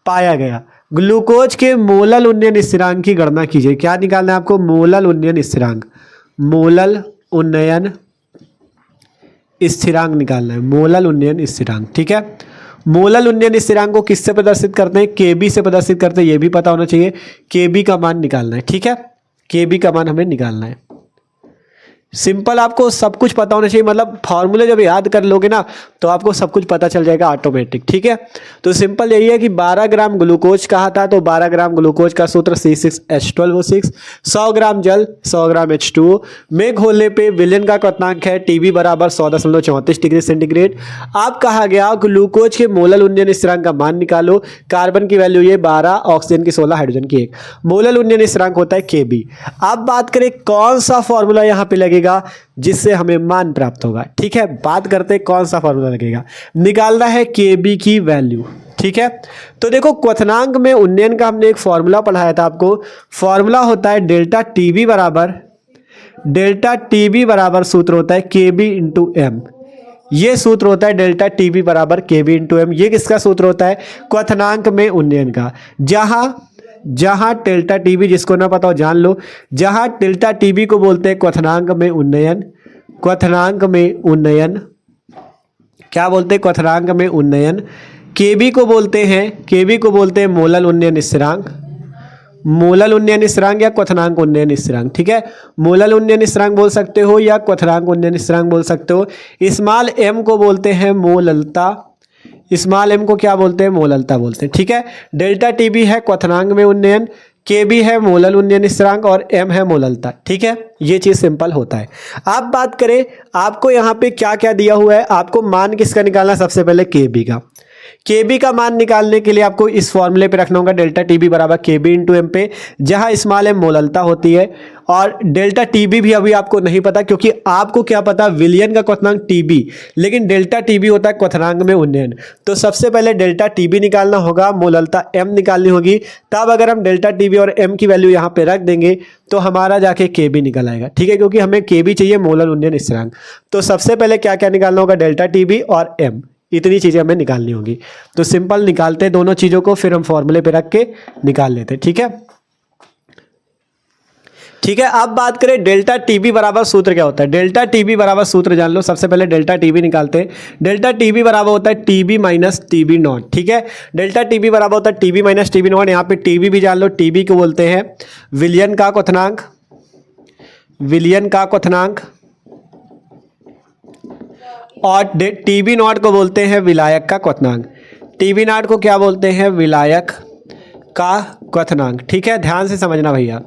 [SPEAKER 1] पाया गया। ग्लूकोज के मोलल उन्नयन स्थिरांक की गणना कीजिए। क्या निकालना है आपको, मोलल उन्नयन स्थिरांक, मोलल उन्नयन स्थिरांक निकालना है, मोलल उन्नयन स्थिरांक। ठीक है, मोलल उन्नयन स्थिरांक को किससे प्रदर्शित करते हैं, KB से प्रदर्शित करते हैं, ये भी पता होना चाहिए। KB का मान निकालना है। ठीक है, KB का मान हमें निकालना है। सिंपल आपको सब कुछ पता होना चाहिए, मतलब फॉर्मूले जब याद कर लोगे ना तो आपको सब कुछ पता चल जाएगा ऑटोमेटिक, ठीक है। तो सिंपल यही है कि 12 ग्राम ग्लूकोज कहा था, तो 12 ग्राम ग्लूकोज का सूत्र C6H12O6, 100 ग्राम जल 100 ग्राम H2O में घोलने पे विलयन का क्वथनांक है TB बराबर 100.34 डिग्री सेंटीग्रेड। आप कहा गया ग्लूकोज के मोलल उन्नयन स्थिरांक का मान निकालो, कार्बन की वैल्यू ये 12, ऑक्सीजन की 16, हाइड्रोजन की 1, मोलल उन्नयन स्थिरांक होता है Kb। अब बात करें कौन सा फॉर्मूला यहाँ पे लगेगा जिससे हमें मान प्राप्त होगा, ठीक है। बात करते हैं कौन सा फॉर्मूला लगेगा, निकालना है Kb की वैल्यू, ठीक है। तो देखो क्वथनांक में उन्नयन का हमने एक फॉर्मूला पढ़ाया था आपको, फॉर्मूला होता है डेल्टा टीबी बराबर सूत्र होता है Kb इंटू एम। ये सूत्र होता है डेल्टा टीबी बराबर Kb इंटू एम। ये किसका सूत्र होता है, क्वथनांक में उन्नयन का। जहां डेल्टा टीबी, जिसको ना पता हो जान लो, जहां डेल्टा टीबी को बोलते हैं क्वथनांक में उन्नयन, क्या बोलते हैं, क्वथनांक में उन्नयन। केबी को बोलते हैं मोलल उन्नयन स्थिरांक या क्वथनांक उन्नयन स्थिरांक, ठीक है। मोलल उन्नयन स्थिरांक बोल सकते हो या क्वथनांक उन्नयन स्थिरांक बोल सकते हो। स्मॉल एम को बोलते हैं मोललता, स्मॉल एम को क्या बोलते हैं, मोललता बोलते हैं, ठीक है। डेल्टा टीबी है क्वथनांक में उन्नयन, Kb है मोलल उन्नयन स्थिरांक और m है मोललता, ठीक है। ये चीज सिंपल होता है। आप बात करें आपको यहाँ पे क्या क्या दिया हुआ है, आपको मान किसका निकालना, सबसे पहले Kb का। Kb का मान निकालने के लिए आपको इस फॉर्मूले पे रखना होगा डेल्टा टीबी बराबर Kb इंटू एम पे, जहां स्मॉल एम मोललता होती है और डेल्टा टीबी भी अभी आपको नहीं पता, क्योंकि आपको क्या पता विलयन का क्वथनांक टीबी, लेकिन डेल्टा टीबी होता है क्वथनांक में उन्नयन। तो सबसे पहले डेल्टा टीबी निकालना होगा, मोललता एम निकालनी होगी, तब अगर हम डेल्टा टीबी और एम की वैल्यू यहाँ पे रख देंगे तो हमारा जाके Kb निकल आएगा, ठीक है, क्योंकि हमें Kb चाहिए मोलल उन्नयन स्थिरांक। तो सबसे पहले क्या क्या निकालना होगा, डेल्टा टीबी और एम, इतनी चीजें हमें निकालनी होगी। तो सिंपल निकालते हैं दोनों चीजों को, फिर हम फॉर्मूले पे रख के निकाल लेते हैं, ठीक है। अब बात करें डेल्टा टीबी बराबर सूत्र क्या होता है। डेल्टा टीबी बराबर सूत्र जान लो, सबसे पहले डेल्टा टीबी निकालते हैं। डेल्टा टीबी बराबर होता है टीबी माइनस टीबी नॉट, ठीक है। डेल्टा टीबी बराबर होता है टीबी माइनस टीबी नॉट। यहाँ पे टीबी भी जान लो, टीबी को बोलते हैं विलयन का क्वथनांक, और टीबी नॉट को बोलते हैं विलायक का क्वथनांक। टीबी नॉट को क्या बोलते हैं, विलायक का क्वथनांक, ठीक है। ध्यान से समझना भैया,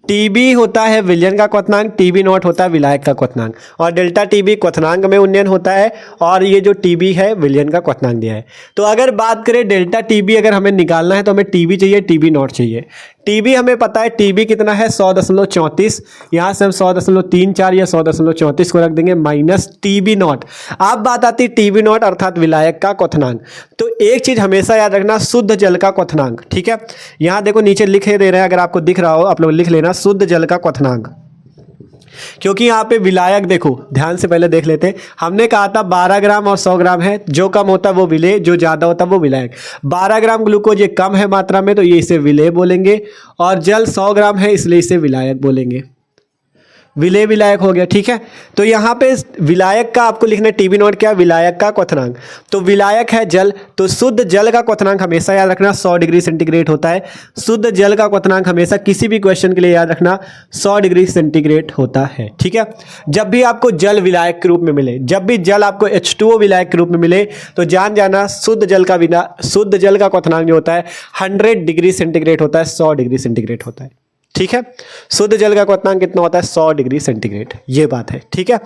[SPEAKER 1] टीबी होता है विलयन का क्वथनांक, टीबी नॉट होता है विलायक का क्वथनांक, और डेल्टा टीबी क्वथनांक में उन्नयन होता है, और ये जो टीबी है विलयन का क्वथनांक दिया है। तो अगर बात करें डेल्टा टीबी अगर हमें निकालना है तो हमें टीबी चाहिए, टीबी नॉट चाहिए। टीबी हमें पता है टीबी कितना है, 100.34, यहाँ से हम 100.34 या 100.34 को रख देंगे, माइनस टीबी नॉट। अब बात आती है टीबी नॉट अर्थात विलायक का क्वथनांक। तो एक चीज हमेशा याद रखना, शुद्ध जल का क्वथनांक, ठीक है। यहाँ देखो नीचे लिखे दे रहे हैं, अगर आपको दिख रहा हो आप लोग लिख लेना, शुद्ध जल का क्वथनांक, क्योंकि यहाँ पे विलायक देखो ध्यान से पहले देख लेते हैं। हमने कहा था 12 ग्राम और 100 ग्राम है, जो कम होता है वो विलेय, जो ज़्यादा होता है वो विलायक। 12 ग्राम ग्लूकोज ये कम है मात्रा में तो ये इसे विलेय बोलेंगे, और जल 100 ग्राम है इसलिए इसे विलायक बोलेंगे, विलेय विलायक हो गया, ठीक है। तो यहाँ पे विलायक का आपको लिखना है टीबी नॉट क्या, विलायक का क्वथनांक। तो विलायक है जल, तो शुद्ध जल का क्वथनांक हमेशा याद रखना 100 डिग्री सेंटीग्रेड होता है। शुद्ध जल का क्वथनांक हमेशा किसी भी क्वेश्चन के लिए याद रखना 100 डिग्री सेंटीग्रेड होता है, ठीक है। जब भी आपको जल विलायक के रूप में मिले, जब भी जल आपको H2O विलायक के रूप में मिले, तो जान जाना शुद्ध जल का क्वथनांक जो होता है 100 डिग्री सेंटीग्रेड होता है, 100 डिग्री सेंटीग्रेड होता है, ठीक है। शुद्ध जल का क्वथनांक कितना होता है, 100 डिग्री सेंटीग्रेड, ये बात है, ठीक है।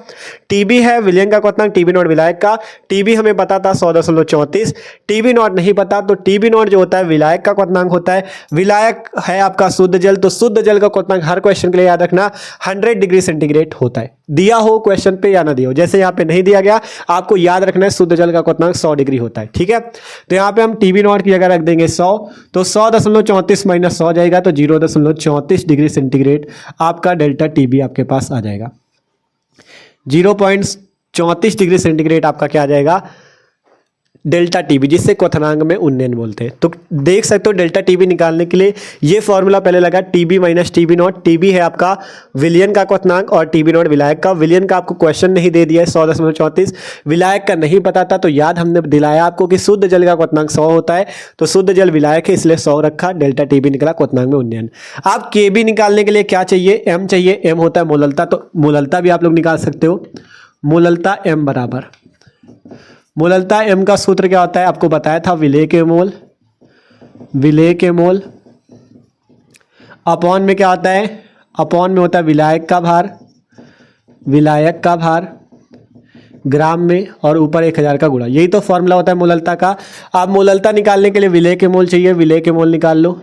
[SPEAKER 1] टीबी है विलयन का क्वथनांक, टीबी नॉट विलायक का। टीबी हमें पता था 100.34, टीबी नॉट नहीं पता, तो टीबी नॉट जो होता है विलायक का क्वथनांक होता है। विलायक है आपका शुद्ध जल, तो शुद्ध जल का क्वथनांक हर क्वेश्चन के लिए याद रखना 100 डिग्री सेंटीग्रेड होता है, दिया हो क्वेश्चन पे या ना दिया हो। जैसे यहाँ पे नहीं दिया गया, आपको याद रखना है शुद्ध जल का क्वथनांक 100 डिग्री होता है, ठीक है। तो यहाँ पे हम टीबी नॉट की जगह रख देंगे 100, तो 100.34 माइनस 100 जाएगा, तो 0.34 डिग्री सेंटीग्रेड आपका डेल्टा टीबी आपके पास आ जाएगा। 0.34 डिग्री सेंटीग्रेड आपका क्या आ जाएगा, डेल्टा टीबी, जिससे क्वथनांक में उन्नयन बोलते हैं। तो देख सकते हो डेल्टा टीबी निकालने के लिए ये फॉर्मूला पहले लगा, TB minus TB naught. TB है आपका विलयन का क्वथनांक और टीबी नॉट विलायक का। विलयन का आपको क्वेश्चन नहीं दे दिया है 100.34, विलायक का नहीं पता था तो याद हमने दिलाया आपको कि शुद्ध जल का क्वथनांक 100 होता है, तो शुद्ध जल विलायक है इसलिए 100 रखा, डेल्टा टीबी निकला क्वथनांक में उन्नयन। आप केबी निकालने के लिए क्या चाहिए, एम चाहिए। एम होता है मोललता, तो मोललता भी आप लोग निकाल सकते हो। मोललता एम बराबर, मोललता एम का सूत्र क्या होता है आपको बताया था, विलेय के मोल, विलेय के मोल अपॉन में क्या होता है, अपॉन में होता है विलायक का भार, विलायक का भार ग्राम में, और ऊपर 1000 का गुणा। यही तो फॉर्मूला होता है मोललता का। आप मोललता निकालने के लिए विलेय के मोल चाहिए, विलेय के मोल निकाल लो।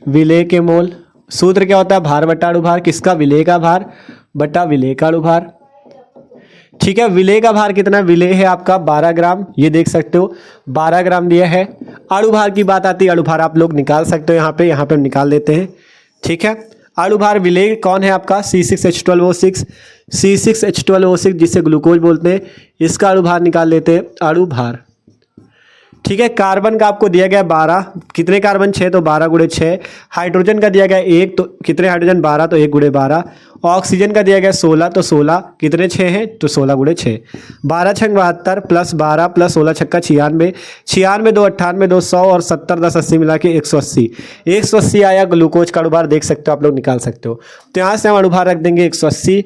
[SPEAKER 1] विलेय के मोल सूत्र क्या होता है, भार बटा अणुभार, किसका, विलेय का भार बटा विलेय का अणुभार। ठीक है, विलेय का भार कितना, विलेय है आपका 12 ग्राम, ये देख सकते हो 12 ग्राम दिया है। अणुभार की बात आती है, अणुभार आप लोग निकाल सकते हो, यहाँ पे हम निकाल देते हैं। ठीक है, अणुभार विलेय कौन है आपका, C6H12O6, C6H12O6 जिसे ग्लूकोज बोलते हैं, इसका अणुभार निकाल लेते हैं, अणुभार। ठीक है, कार्बन का आपको दिया गया 12, कितने कार्बन 6 तो 12 गुणे 6। हाइड्रोजन का दिया गया 1 तो कितने हाइड्रोजन 12 तो 1 गुणे 12। ऑक्सीजन का दिया गया 16 तो 16 कितने 6 हैं तो 16 गुणे 6। 12 छंग 72 प्लस 12 प्लस 16 छक्का 96, 96 2 98 2 100 और 70 10 80 मिला के 180। 180 आया ग्लूकोज का अणुभार, देख सकते हो आप लोग निकाल सकते हो। तो यहाँ से हम अणुभार रख देंगे 180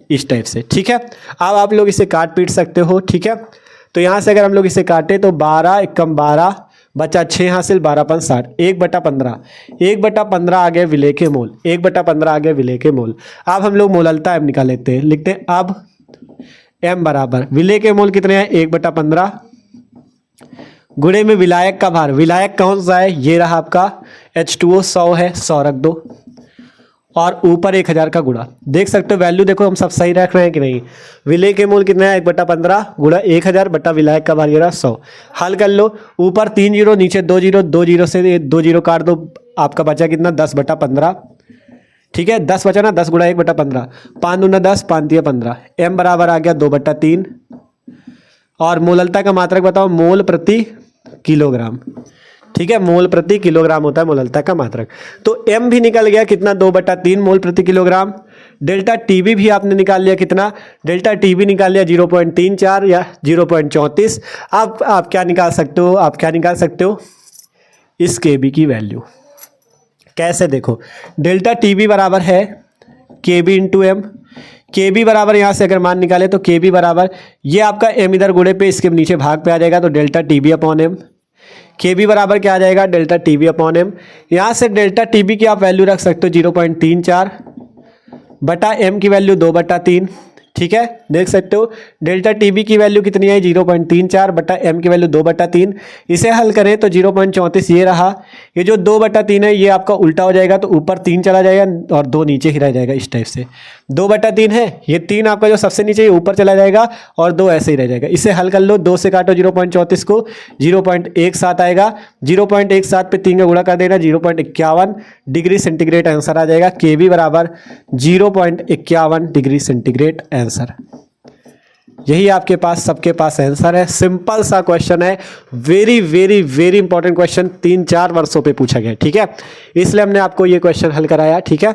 [SPEAKER 1] इस टाइप से। ठीक है, अब आप लोग इसे काट पीट सकते हो। ठीक है, तो यहाँ से अगर हम लोग इसे काटे तो 12 एकम 12 बचा 6 हासिल 12 5 60, 1/15, 1/15 आ गया विलेय के मोल, 1/15 आ गया विलेय के मोल। अब हम लोग मोललता एम निकाल लेते हैं, लिखते हैं अब एम बराबर विलेय के मोल कितने हैं 1/15 गुणे में विलायक का भार, विलायक कौन सा है, ये रहा आपका H2O 100 है, 100 रख दो और ऊपर 1000 का गुणा। देख सकते हो वैल्यू देखो हम सब सही रख रहे हैं कि नहीं। विलेय के मोल कितना है 1/15 गुणा 1000 बटा विलायक का भार ये रहा 100। हल कर लो, ऊपर 3 जीरो नीचे 2 जीरो, 2 जीरो से 2 जीरो काट दो, आपका बचा कितना 10/15। ठीक है, 10 बचा ना, 10 गुणा 1/15, 5 दूना 10 5 दिया 15। एम बराबर आ गया 2/3 और मोललता का मात्रक बताओ, मोल प्रति किलोग्राम। ठीक है, मोल प्रति किलोग्राम होता है मोललता का मात्रक। तो एम भी निकल गया कितना 2/3 मोल प्रति किलोग्राम। डेल्टा टीबी भी आपने निकाल लिया कितना, डेल्टा टीबी निकाल लिया 0.34 या 0.34। अब आप क्या निकाल सकते हो, आप क्या निकाल सकते हो, इस केबी की वैल्यू। कैसे देखो, डेल्टा टीबी बराबर है केबी इंटू एम। केबी बराबर यहाँ से अगर मान निकाले तो केबी बराबर ये आपका एम इधर गुणे पे इसके नीचे भाग पे आ जाएगा, तो डेल्टा टीबी अपॉन एम। केबी बराबर क्या आ जाएगा, डेल्टा टीबी अपॉन एम। यहाँ से डेल्टा टीबी की आप वैल्यू रख सकते हो 0.34 बटा एम की वैल्यू 2/3। ठीक है, देख सकते हो डेल्टा टीबी की वैल्यू कितनी है 0.34 बटा एम की वैल्यू 2/3। इसे हल करें तो 0.34 ये रहा, ये जो 2/3 है ये आपका उल्टा हो जाएगा, तो ऊपर 3 चला जाएगा और 2 नीचे ही रह जाएगा इस टाइप से। 2/3 है, ये 3 आपका जो सबसे नीचे ये ऊपर चला जाएगा और 2 ऐसे ही रह जाएगा। इसे हल कर लो, 2 से काटो 0.34 को, 0.17 आएगा। 0.17 पे 3 का गुणा कर देना, 0.51 डिग्री सेंटीग्रेड आंसर आ जाएगा। केबी बराबर 0.51 डिग्री सेंटीग्रेड आंसर। यही आपके पास सबके पास आंसर है। सिंपल सा क्वेश्चन है, very very very important question, 3-4 वर्षों पे पूछा गया। ठीक है, इसलिए हमने आपको ये क्वेश्चन हल कराया। ठीक है,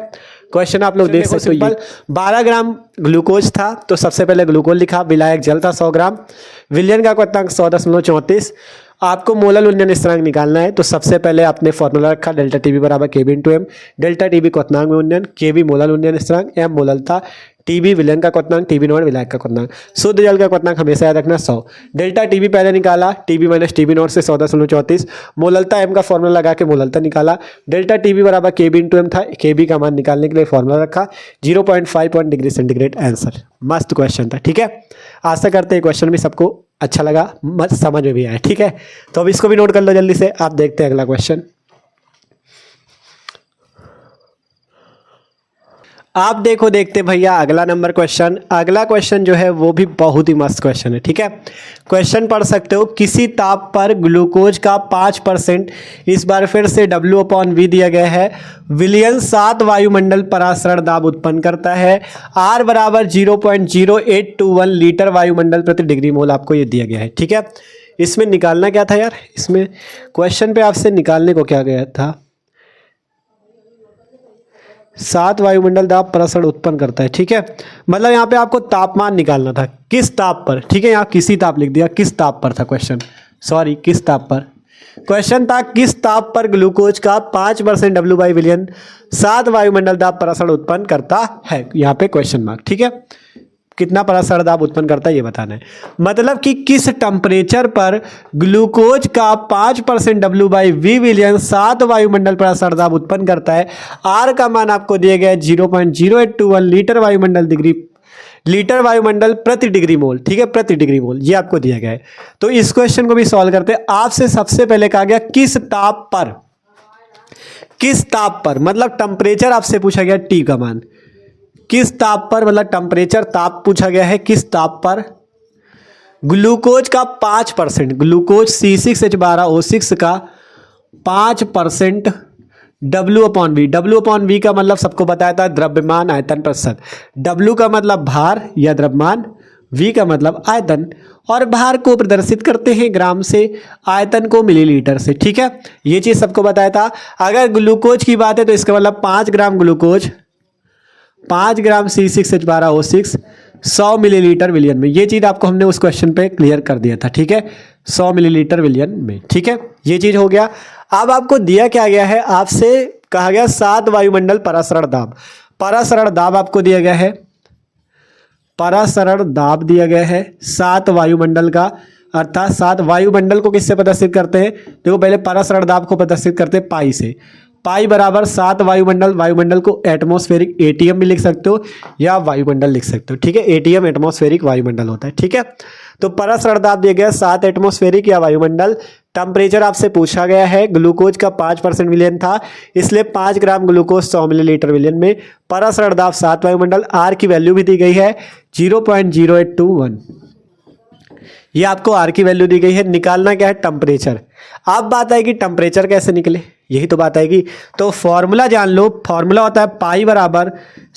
[SPEAKER 1] क्वेश्चन आप लोग देख सकते हो। 12 ग्राम ग्लूकोज था तो सबसे पहले ग्लूकोज लिखा, विलायक जल था 100 ग्राम, विलयन का क्वथनांक 100.34। आपको मोलल उन्नयन स्थिरांक निकालना है तो सबसे पहले आपने फॉर्मूला रखा डेल्टा टीबी बराबर केबी इंटू एम। डेल्टा टीबी क्वथनांक में उन्नयन, केबी मोलल उन्नयन स्थिरांक, एम मोलल था, टीबी विलयन का क्वथनांक, टीबी नॉट विलायक का क्वथनांक। शुद्ध जल का क्वथनांक हमेशा याद रखना 100। डेल्टा टीबी पहले निकाला, टीबी माइनस टीबी नॉट से 100.34। मोललता एम का फॉर्मूला लगा के मोललता निकाला। डेल्टा टीबी बराबर केबी इंटू एम था, केबी का मान निकालने के लिए फॉर्मूला रखा, 0.51 डिग्री सेंटीग्रेड आंसर। मस्त क्वेश्चन था। ठीक है, आशा करते हैं क्वेश्चन भी सबको अच्छा लगा, मत समझ में भी आया। ठीक है, तो अब इसको भी नोट कर लो जल्दी से। आप देखते हैं अगला क्वेश्चन। आप देखो, देखते भैया अगला नंबर क्वेश्चन। अगला क्वेश्चन जो है वो भी बहुत ही मस्त क्वेश्चन है। ठीक है, क्वेश्चन पढ़ सकते हो, किसी ताप पर ग्लूकोज का 5%, इस बार फिर से W/V दिया गया है, विलयन 7 वायुमंडल परासरण दाब उत्पन्न करता है, R बराबर 0.0821 लीटर वायुमंडल प्रति डिग्री मोल आपको ये दिया गया है। ठीक है, इसमें निकालना क्या था यार, इसमें क्वेश्चन पे आपसे निकालने को क्या गया था, 7 वायुमंडल दाब प्रसरण उत्पन्न करता है, ठीक है। मतलब यहाँ पे आपको तापमान निकालना था, किस ताप पर, ठीक है, यहाँ किसी ताप लिख दिया, किस ताप पर था क्वेश्चन, सॉरी किस ताप पर क्वेश्चन था, किस ताप पर ग्लूकोज का 5% W/विलियन 7 वायुमंडल दाब प्रसरण उत्पन्न करता है, यहाँ पे क्वेश्चन मार्क, ठीक है। कितना प्रसरण दाब उत्पन्न करता है ये बताना है। मतलब कि किस टेम्परेचर पर ग्लूकोज का 5% W/विलियन 7 वायुमंडल प्रसरण दाब उत्पन्न करता है। आर का मान आपको दिया गया है 0.0821 लीटर वायुमंडल प्रति डिग्री मोल, ठीक है, प्रति डिग्री मोल, ये आपको दिया गया है। तो इस क्वेश्चन को भी सॉल्व करते हैं। आपसे सबसे पहले कहा गया किस ताप पर, किस ताप पर, मतलब टेम्परेचर आपसे पूछा गया, टी का मान, किस ताप पर, मतलब टेम्परेचर ताप पूछा गया है, किस ताप पर ग्लूकोज का 5%, ग्लूकोज C6H12O6 का 5% W/V, W/V का मतलब सबको बताया था द्रव्यमान आयतन प्रतिशत, W का मतलब भार या द्रव्यमान, V का मतलब आयतन, और भार को प्रदर्शित करते हैं ग्राम से, आयतन को मिलीलीटर से, ठीक है, ये चीज सबको बताया था। अगर ग्लूकोज की बात है तो इसका मतलब 5 ग्राम ग्लूकोज, 5 ग्राम C6H12O6 100 मिलीलीटर विलियन में, ये चीज आपको हमने उस क्वेश्चन पे क्लियर कर दिया था, ठीक है, 100 मिलीलीटर विलियन में, ठीक है, ये चीज हो गया। अब आपको दिया क्या गया है, आपसे कहा गया 7 वायुमंडल परासरण दाब, परासरण दाब आपको दिया गया है, परासरण दाब दिया गया है 7 वायुमंडल का, अर्थात 7 वायुमंडल को किससे प्रदर्शित करते हैं, देखो पहले परासरण दाब को प्रदर्शित करते हैं पाई से, पाई बराबर 7 वायुमंडल, वायुमंडल को एटमॉस्फेरिक एटीएम भी लिख सकते हो या वायुमंडल लिख सकते हो, ठीक है, एटीएम एटमॉस्फेरिक वायुमंडल होता है, ठीक है। तो परासरण दाब दिया गया 7 एटमॉस्फेरिक या वायुमंडल, टेम्परेचर आपसे पूछा गया है, ग्लूकोज का 5% विलियन था, इसलिए 5 ग्राम ग्लूकोज 100 मिलीलीटर विलियन में, परासरण दाब 7 वायुमंडल, आर की वैल्यू भी दी गई है 0.0821, ये आपको आर की वैल्यू दी गई है। निकालना क्या है, टेम्परेचर। अब बात आएगी टेम्परेचर कैसे निकले, यही तो बात आएगी। तो फॉर्मूला जान लो, फॉर्मूला होता है पाई बराबर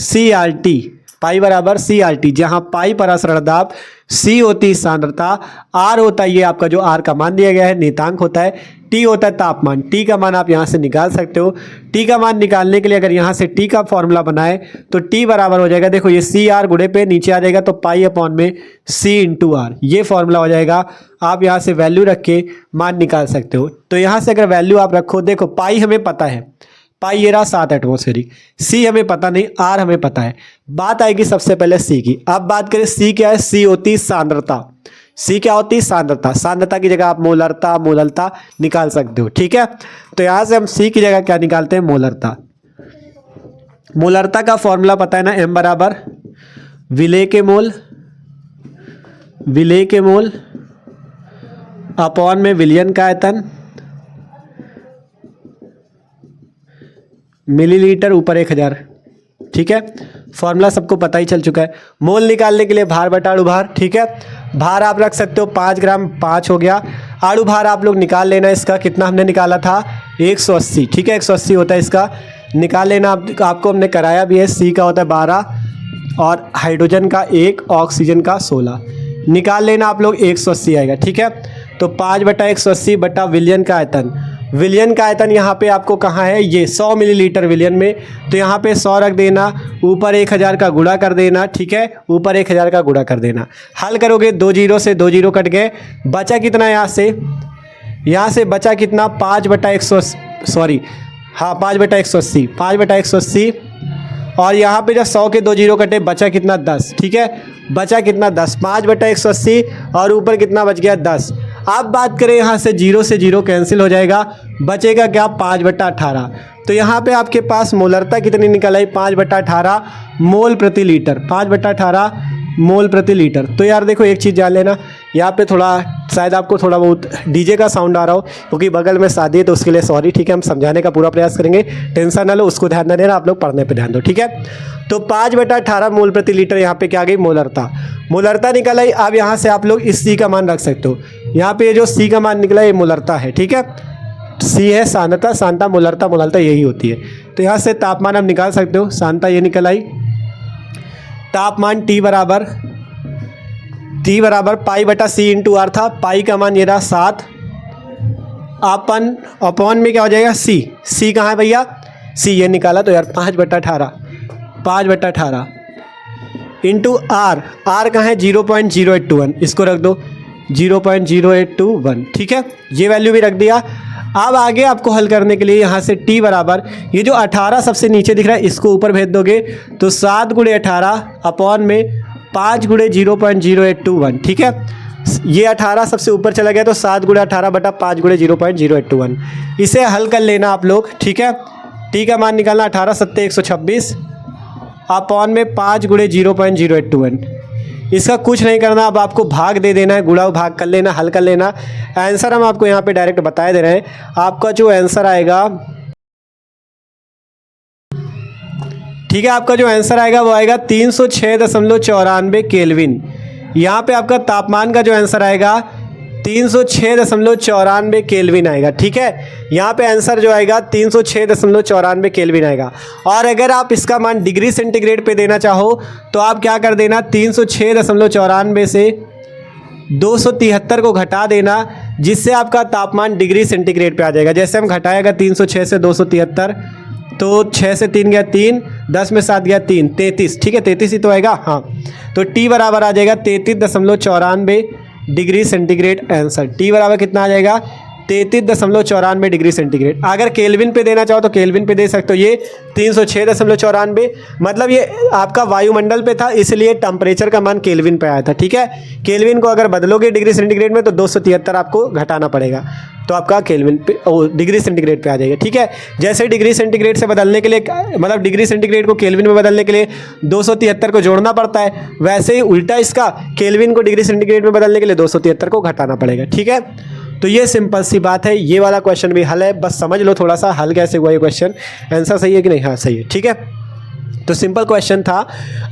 [SPEAKER 1] CRT, पाई बराबर CRT, जहां पाई परासरण दाब, C होती सांद्रता, R होता है ये आपका जो R का मान दिया गया है नियतांक होता है, T होता है तापमान, T का मान आप यहां से निकाल सकते हो। T का मान निकालने के लिए अगर यहां से T का फॉर्मूला बनाए तो T बराबर हो जाएगा, देखो ये CR गुणे पे नीचे आ जाएगा तो पाई अपॉन में C इंटू R, ये फॉर्मूला हो जाएगा। आप यहां से वैल्यू रख के मान निकाल सकते हो। तो यहां से अगर वैल्यू आप रखो, देखो पाई हमें पता है, पाई ये रहा 7 एटमॉस्फेरिक, C हमें पता नहीं, R हमें पता है। बात आएगी सबसे पहले C की। अब बात करें C क्या है, C होती सांद्रता, C क्या होती है सांद्रता, सांद्रता की जगह आप मोलरता, मोललता निकाल सकते हो, ठीक है। तो यहां से हम C की जगह क्या निकालते हैं, मोलरता। मोलरता का फॉर्मूला पता है ना, M बराबर विलेय के मोल, विलेय के मोल अपॉन में विलियन का आयतन, मिलीलीटर ऊपर 1000, ठीक है, फॉर्मूला सबको पता ही चल चुका है। मोल निकालने के लिए भार बटा अणु भार, ठीक है, भार आप रख सकते हो 5 ग्राम 5 हो गया, अणु भार आप लोग निकाल लेना, इसका कितना हमने निकाला था 180, ठीक है, 180 होता है इसका, निकाल लेना आपको हमने कराया भी है। C का होता है 12 और हाइड्रोजन का 1, ऑक्सीजन का 16, निकाल लेना आप लोग 180 आएगा, ठीक है। तो 5/180 बटा विलियन का आयतन, विलियन का आयतन यहाँ पे आपको कहाँ है, ये 100 मिलीलीटर विलियन में, तो यहाँ पे 100 रख देना, ऊपर 1000 का गुणा कर देना, ठीक है, ऊपर 1000 का गुणा कर देना। हल करोगे 2 जीरो से 2 जीरो कट गए, बचा कितना यहाँ से बचा कितना 5/180, सॉरी हाँ 5/180, 5/180, और यहाँ पे जब 100 के 2 जीरो कटे बचा कितना 10, ठीक है, बचा कितना 10, 5/180 और ऊपर कितना बच गया 10। अब बात करें यहाँ से 0 से 0 कैंसिल हो जाएगा, बचेगा क्या 5/18। तो यहाँ पे आपके पास मोलरता कितनी निकल आई 5/18 मोल प्रति लीटर, 5/18 मोल प्रति लीटर। तो यार देखो एक चीज़ जान लेना, यहाँ पे थोड़ा शायद आपको थोड़ा बहुत डीजे का साउंड आ रहा हो क्योंकि बगल में शादी है, तो उसके लिए सॉरी, ठीक है, हम समझाने का पूरा प्रयास करेंगे, टेंशन ना लो, उसको ध्यान ना देना, आप लोग पढ़ने पे ध्यान दो, ठीक है। तो 5/18 मोल प्रति लीटर यहाँ पे क्या आ गई मोलरता, मोलरता निकल आई। अब यहाँ से आप लोग इस C का मान रख सकते हो, यहाँ पे जो C का मान निकला ये मोलरता है, ठीक है, C है सांद्रता, सांद्रता मोलरता, मोलरता यही होती है। तो यहाँ से तापमान आप निकाल सकते हो, सांद्रता ये निकल आई, तापमान T बराबर T बराबर पाई बटा C इंटू आर था, पाई का मान ये रहा 7, अपॉन में क्या हो जाएगा C कहाँ है भैया, C ये निकाला तो यार 5/18 इंटू आर कहाँ है 0.0821, इसको रख दो 0.0821, ठीक है, ये वैल्यू भी रख दिया। अब आगे आपको हल करने के लिए यहाँ से T बराबर ये जो 18 सबसे नीचे दिख रहा है इसको ऊपर भेज दोगे तो 7 × 18 अपॉन में 5 × 0.0821, ठीक है, ये 18 सबसे ऊपर चला गया तो 7 × 18 बटा 5 × 0.0821, इसे हल कर लेना आप लोग, ठीक है। T का मान निकालना 18 × 7 = 126 अपॉन में 5 × 0.0821, इसका कुछ नहीं करना, अब आपको भाग दे देना है, गुणा भाग कर लेना, हल कर लेना। आंसर हम आपको यहाँ पे डायरेक्ट बता दे रहे हैं, आपका जो आंसर आएगा, ठीक है, आपका जो आंसर आएगा वो आएगा 306.94 केल्विन। यहाँ पे आपका तापमान का जो आंसर आएगा 306.94 केल्विन आएगा, ठीक है, यहाँ पे आंसर जो आएगा 306.94 केल्विन आएगा। और अगर आप इसका मान डिग्री सेंटीग्रेड पे देना चाहो तो आप क्या कर देना, 306.94 से 273 को घटा देना, जिससे आपका तापमान डिग्री सेंटीग्रेड पे आ जाएगा। जैसे हम घटाएगा 306 से 273 तो 6 से 3 गया 3, 10 में 7 गया 3, 33, ठीक है, 33 ही तो आएगा, हाँ, तो T बराबर आ जाएगा 33.94 डिग्री सेंटीग्रेड। आंसर T बराबर कितना आ जाएगा 33.94 डिग्री सेंटीग्रेड। अगर केल्विन पे देना चाहो तो केल्विन पे दे सकते हो, ये 306.94, मतलब ये आपका वायुमंडल पे था इसलिए टेम्परेचर का मान केल्विन पे आया था, ठीक है। केल्विन को अगर बदलोगे डिग्री सेंटीग्रेड में तो 273 आपको घटाना पड़ेगा, तो आपका केल्विन पे डिग्री सेंटीग्रेड पे आ जाएगा, ठीक है। जैसे डिग्री सेंटीग्रेड से बदलने के लिए, मतलब डिग्री सेंटीग्रेड को केल्विन में बदलने के लिए 273 को जोड़ना पड़ता है, वैसे ही उल्टा इसका केल्विन को डिग्री सेंटीग्रेड में बदलने के लिए 273 को घटाना पड़ेगा, ठीक है। तो ये सिंपल सी बात है, ये वाला क्वेश्चन भी हल है, बस समझ लो थोड़ा सा हल कैसे हुआ ये क्वेश्चन, आंसर सही है कि नहीं, हाँ सही है, ठीक है। तो सिंपल क्वेश्चन था,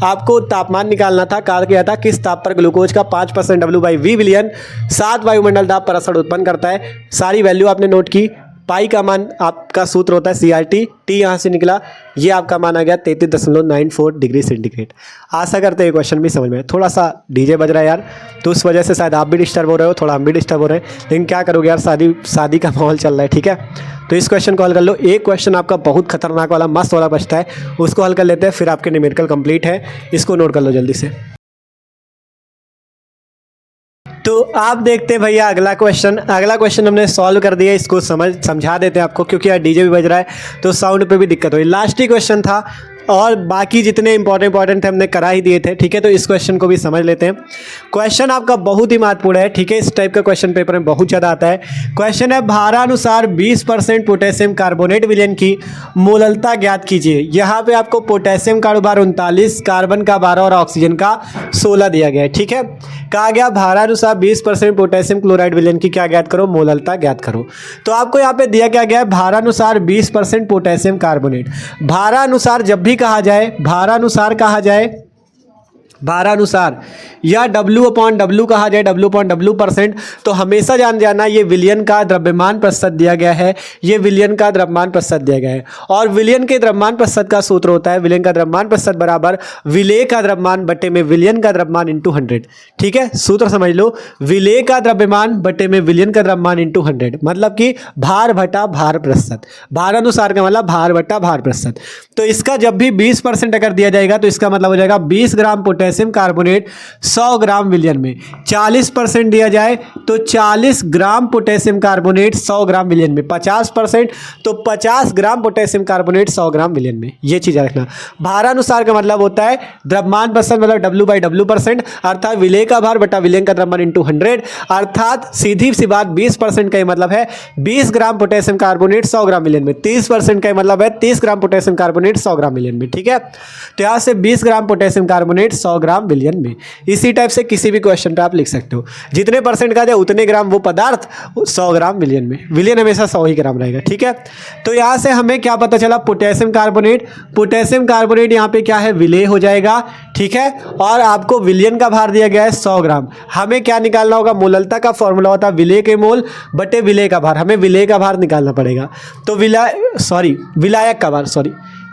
[SPEAKER 1] आपको तापमान निकालना था, कहा गया था किस ताप पर ग्लूकोज का 5% W/V बिलियन 7 वायुमंडल दाब पर असर उत्पन्न करता है। सारी वैल्यू आपने नोट की, पाई का मान आपका सूत्र होता है CRT, T यहाँ से निकला, ये आपका मान आ गया 33.94 डिग्री सेंटीग्रेड। आशा करते हैं क्वेश्चन भी समझ में, थोड़ा सा डीजे बज रहा है यार, तो उस वजह से शायद आप भी डिस्टर्ब हो रहे हो, थोड़ा हम भी डिस्टर्ब हो रहे हैं, लेकिन क्या करोगे यार, शादी का माहौल चल रहा है, ठीक है। तो इस क्वेश्चन को हल कर लो। एक क्वेश्चन आपका बहुत खतरनाक वाला मस्त वाला बचता है, उसको हल कर लेते हैं, फिर आपके न्यूमेरिकल कंप्लीट है, इसको नोट कर लो जल्दी से। तो आप देखते हैं भैया अगला क्वेश्चन हमने सॉल्व कर दिया, इसको समझा देते हैं आपको, क्योंकि यार डीजे भी बज रहा है तो साउंड पे भी दिक्कत हुई। लास्ट ही क्वेश्चन था और बाकी जितने इंपॉर्टेंट थे हमने करा ही दिए थे, ठीक है। तो इस क्वेश्चन को भी समझ लेते हैं। क्वेश्चन आपका बहुत ही महत्वपूर्ण है, ठीक है, इस टाइप का क्वेश्चन पेपर में बहुत ज़्यादा आता है। क्वेश्चन है, भारानुसार 20% पोटेशियम कार्बोनेट विलयन की मोललता ज्ञात कीजिए। यहाँ पे आपको पोटेशियम का अनुभार 39, कार्बन का 12 और ऑक्सीजन का 16 दिया गया है, ठीक है। कहा गया भारानुसार 20% पोटेशियम क्लोराइड विलयन की क्या ज्ञात करो, मोललता ज्ञात करो। तो आपको यहाँ पे दिया क्या गया है, भारानुसार 20% पोटेशियम कार्बोनेट। भारानुसार जब भी कहा जाए, भारानुसार या W/W कहा जाए, W/W परसेंट, तो हमेशा जाना ये विलयन का द्रव्यमान प्रतिशत दिया गया है, ये विलयन का द्रव्यमान प्रतिशत दिया गया है। और विलयन के द्रव्यमान प्रतिशत का सूत्र होता है, विलयन का द्रव्यमान प्रतिशत बराबर विलेय का द्रव्यमान बटे में विलयन का द्रव्यमान इंटू 100, ठीक है। सूत्र समझ लो, विलेय का द्रव्यमान बटे में विलयन का द्रव्यमान इंटू 100, मतलब कि भार बटा भार प्रतिशत। भारानुसार का मतलब भार बटा भार प्रतिशत। तो इसका जब भी 20% अगर दिया जाएगा तो इसका मतलब हो जाएगा 20 ग्राम पोटेशियम कार्बोनेट 100 ग्राम विलयन में। 40% दिया जाए तो 40 ग्राम पोटेशियम कार्बोनेट 100 ग्राम विलयन में। 50% तो 50 ग्राम पोटेशियम कार्बोनेट 100 ग्राम विलयन में। ये चीज़ रखना। भारानुसार का मतलब होता है द्रव्यमान प्रतिशत, मतलब W/W परसेंट, अर्थात विलेय का भार बटा विलयन का द्रव्यमान इंटू 100, अर्थात सीधी सी बात 20% का मतलब है 20 ग्राम पोटेशियम कार्बोनेट 100 ग्राम विलयन में। 30% का मतलब है 30 ग्राम पोटेशियम कार्बोनेट 100 ग्राम विलयन में, ठीक है। तो यहाँ से 20 ग्राम पोटेशियम कार्बोनेट 100 ग्राम विलयन में। इसी टाइप से किसी भी क्वेश्चन पे आप लिख सकते हो, जितने परसेंट का जाए उतने ग्राम वो पदार्थ 100 ग्राम विलयन में। विलयन हमेशा 100 ही ग्राम रहेगा, ठीक है। तो यहाँ से हमें क्या पता चला, पोटेशियम कार्बोनेट यहाँ पे क्या है, विलेय हो जाएगा, ठीक है। और आपको विलयन का भार दिया गया है 100 ग्राम। हमें क्या निकालना होगा, मोललता का फॉर्मूला होता है विलेय के मोल बटे विलेय का भार। हमें विलेय का भार निकालना पड़ेगा। तो विलायक का भार,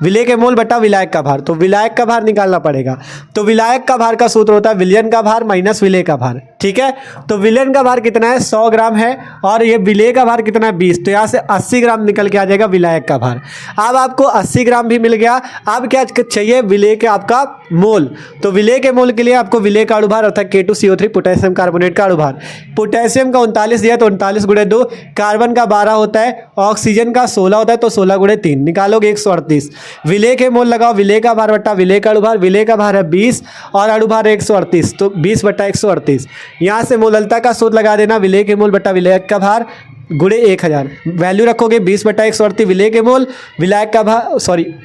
[SPEAKER 1] विलेय के मोल बटा विलायक का भार, तो विलायक का भार निकालना पड़ेगा। तो विलायक का भार का सूत्र होता है विलयन का भार माइनस विलेय का भार, ठीक है। तो विलयन का भार कितना है 100 ग्राम है और ये विलेय का भार कितना है 20, तो यहाँ से 80 ग्राम निकल के आ जाएगा विलायक का भार। अब आपको 80 ग्राम भी मिल गया। अब क्या चाहिए विलेय के आपका मोल, तो विलेय के मोल के लिए आपको विलेय का अणुभार अर्थात K2CO3 पोटेशियम कार्बोनेट का अणुभार, पोटेशियम का 39 दिया तो 39 गुणे 2, कार्बन का 12 होता है, ऑक्सीजन का 16 होता है तो 16 गुणे 3 निकालोगे 138। विलेय के मोल लगाओ, विलेय का भार बटा विलेय का अणुभार, विलेय का भार है 20 और अणुभार 138 तो 20 बटा 138। यहाँ से मोललता का सूत्र लगा देना, विलेय के मोल बटा विलायक का भार गुणे 1000, वैल्यू रखोगे 20 बटा 138 विलेय के मोल, विलायक का भार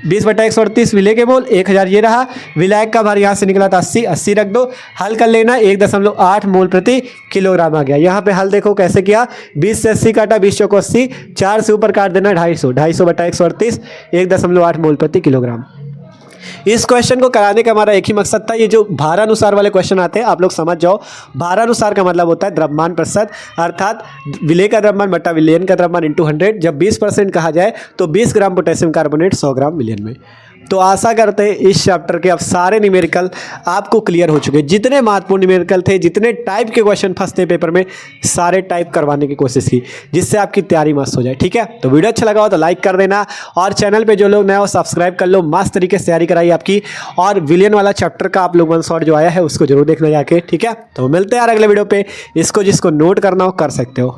[SPEAKER 1] 20 बटा 138 विलेय के मोल 1000 ये रहा, विलायक का भार यहाँ से निकला था 80, 80 रख दो, हल कर लेना 1.8 मोल प्रति किलोग्राम आ गया। यहाँ पे हल देखो कैसे किया, 20 से 80 काटा, 20 चौको 80, 4 से ऊपर काट देना 250, 250 बटा 138 1.8 मोल प्रति किलोग्राम। इस क्वेश्चन को कराने का हमारा एक ही मकसद था, ये जो भारानुसार वाले क्वेश्चन आते हैं आप लोग समझ जाओ। भारानुसार का मतलब होता है द्रव्यमान प्रतिशत, अर्थात विलेय का द्रव्यमान बटा विलयन का द्रव्यमान इंटू 100। जब 20% कहा जाए तो 20 ग्राम पोटेशियम कार्बोनेट 100 ग्राम विलयन में। तो आशा करते हैं इस चैप्टर के अब सारे न्यूमेरिकल आपको क्लियर हो चुके। जितने महत्वपूर्ण न्यूमेरिकल थे, जितने टाइप के क्वेश्चन फंसते पेपर में, सारे टाइप करवाने की कोशिश की जिससे आपकी तैयारी मस्त हो जाए, ठीक है। तो वीडियो अच्छा लगा हो तो लाइक कर देना और चैनल पे जो लोग नए हो सब्सक्राइब कर लो। मस्त तरीके से तैयारी कराई आपकी, और विलियन वाला चैप्टर का आप लोग 1 शॉट जो आया है उसको जरूर देखना जाके, ठीक है। तो मिलते हैं यार अगले वीडियो पे। इसको जिसको नोट करना हो कर सकते हो।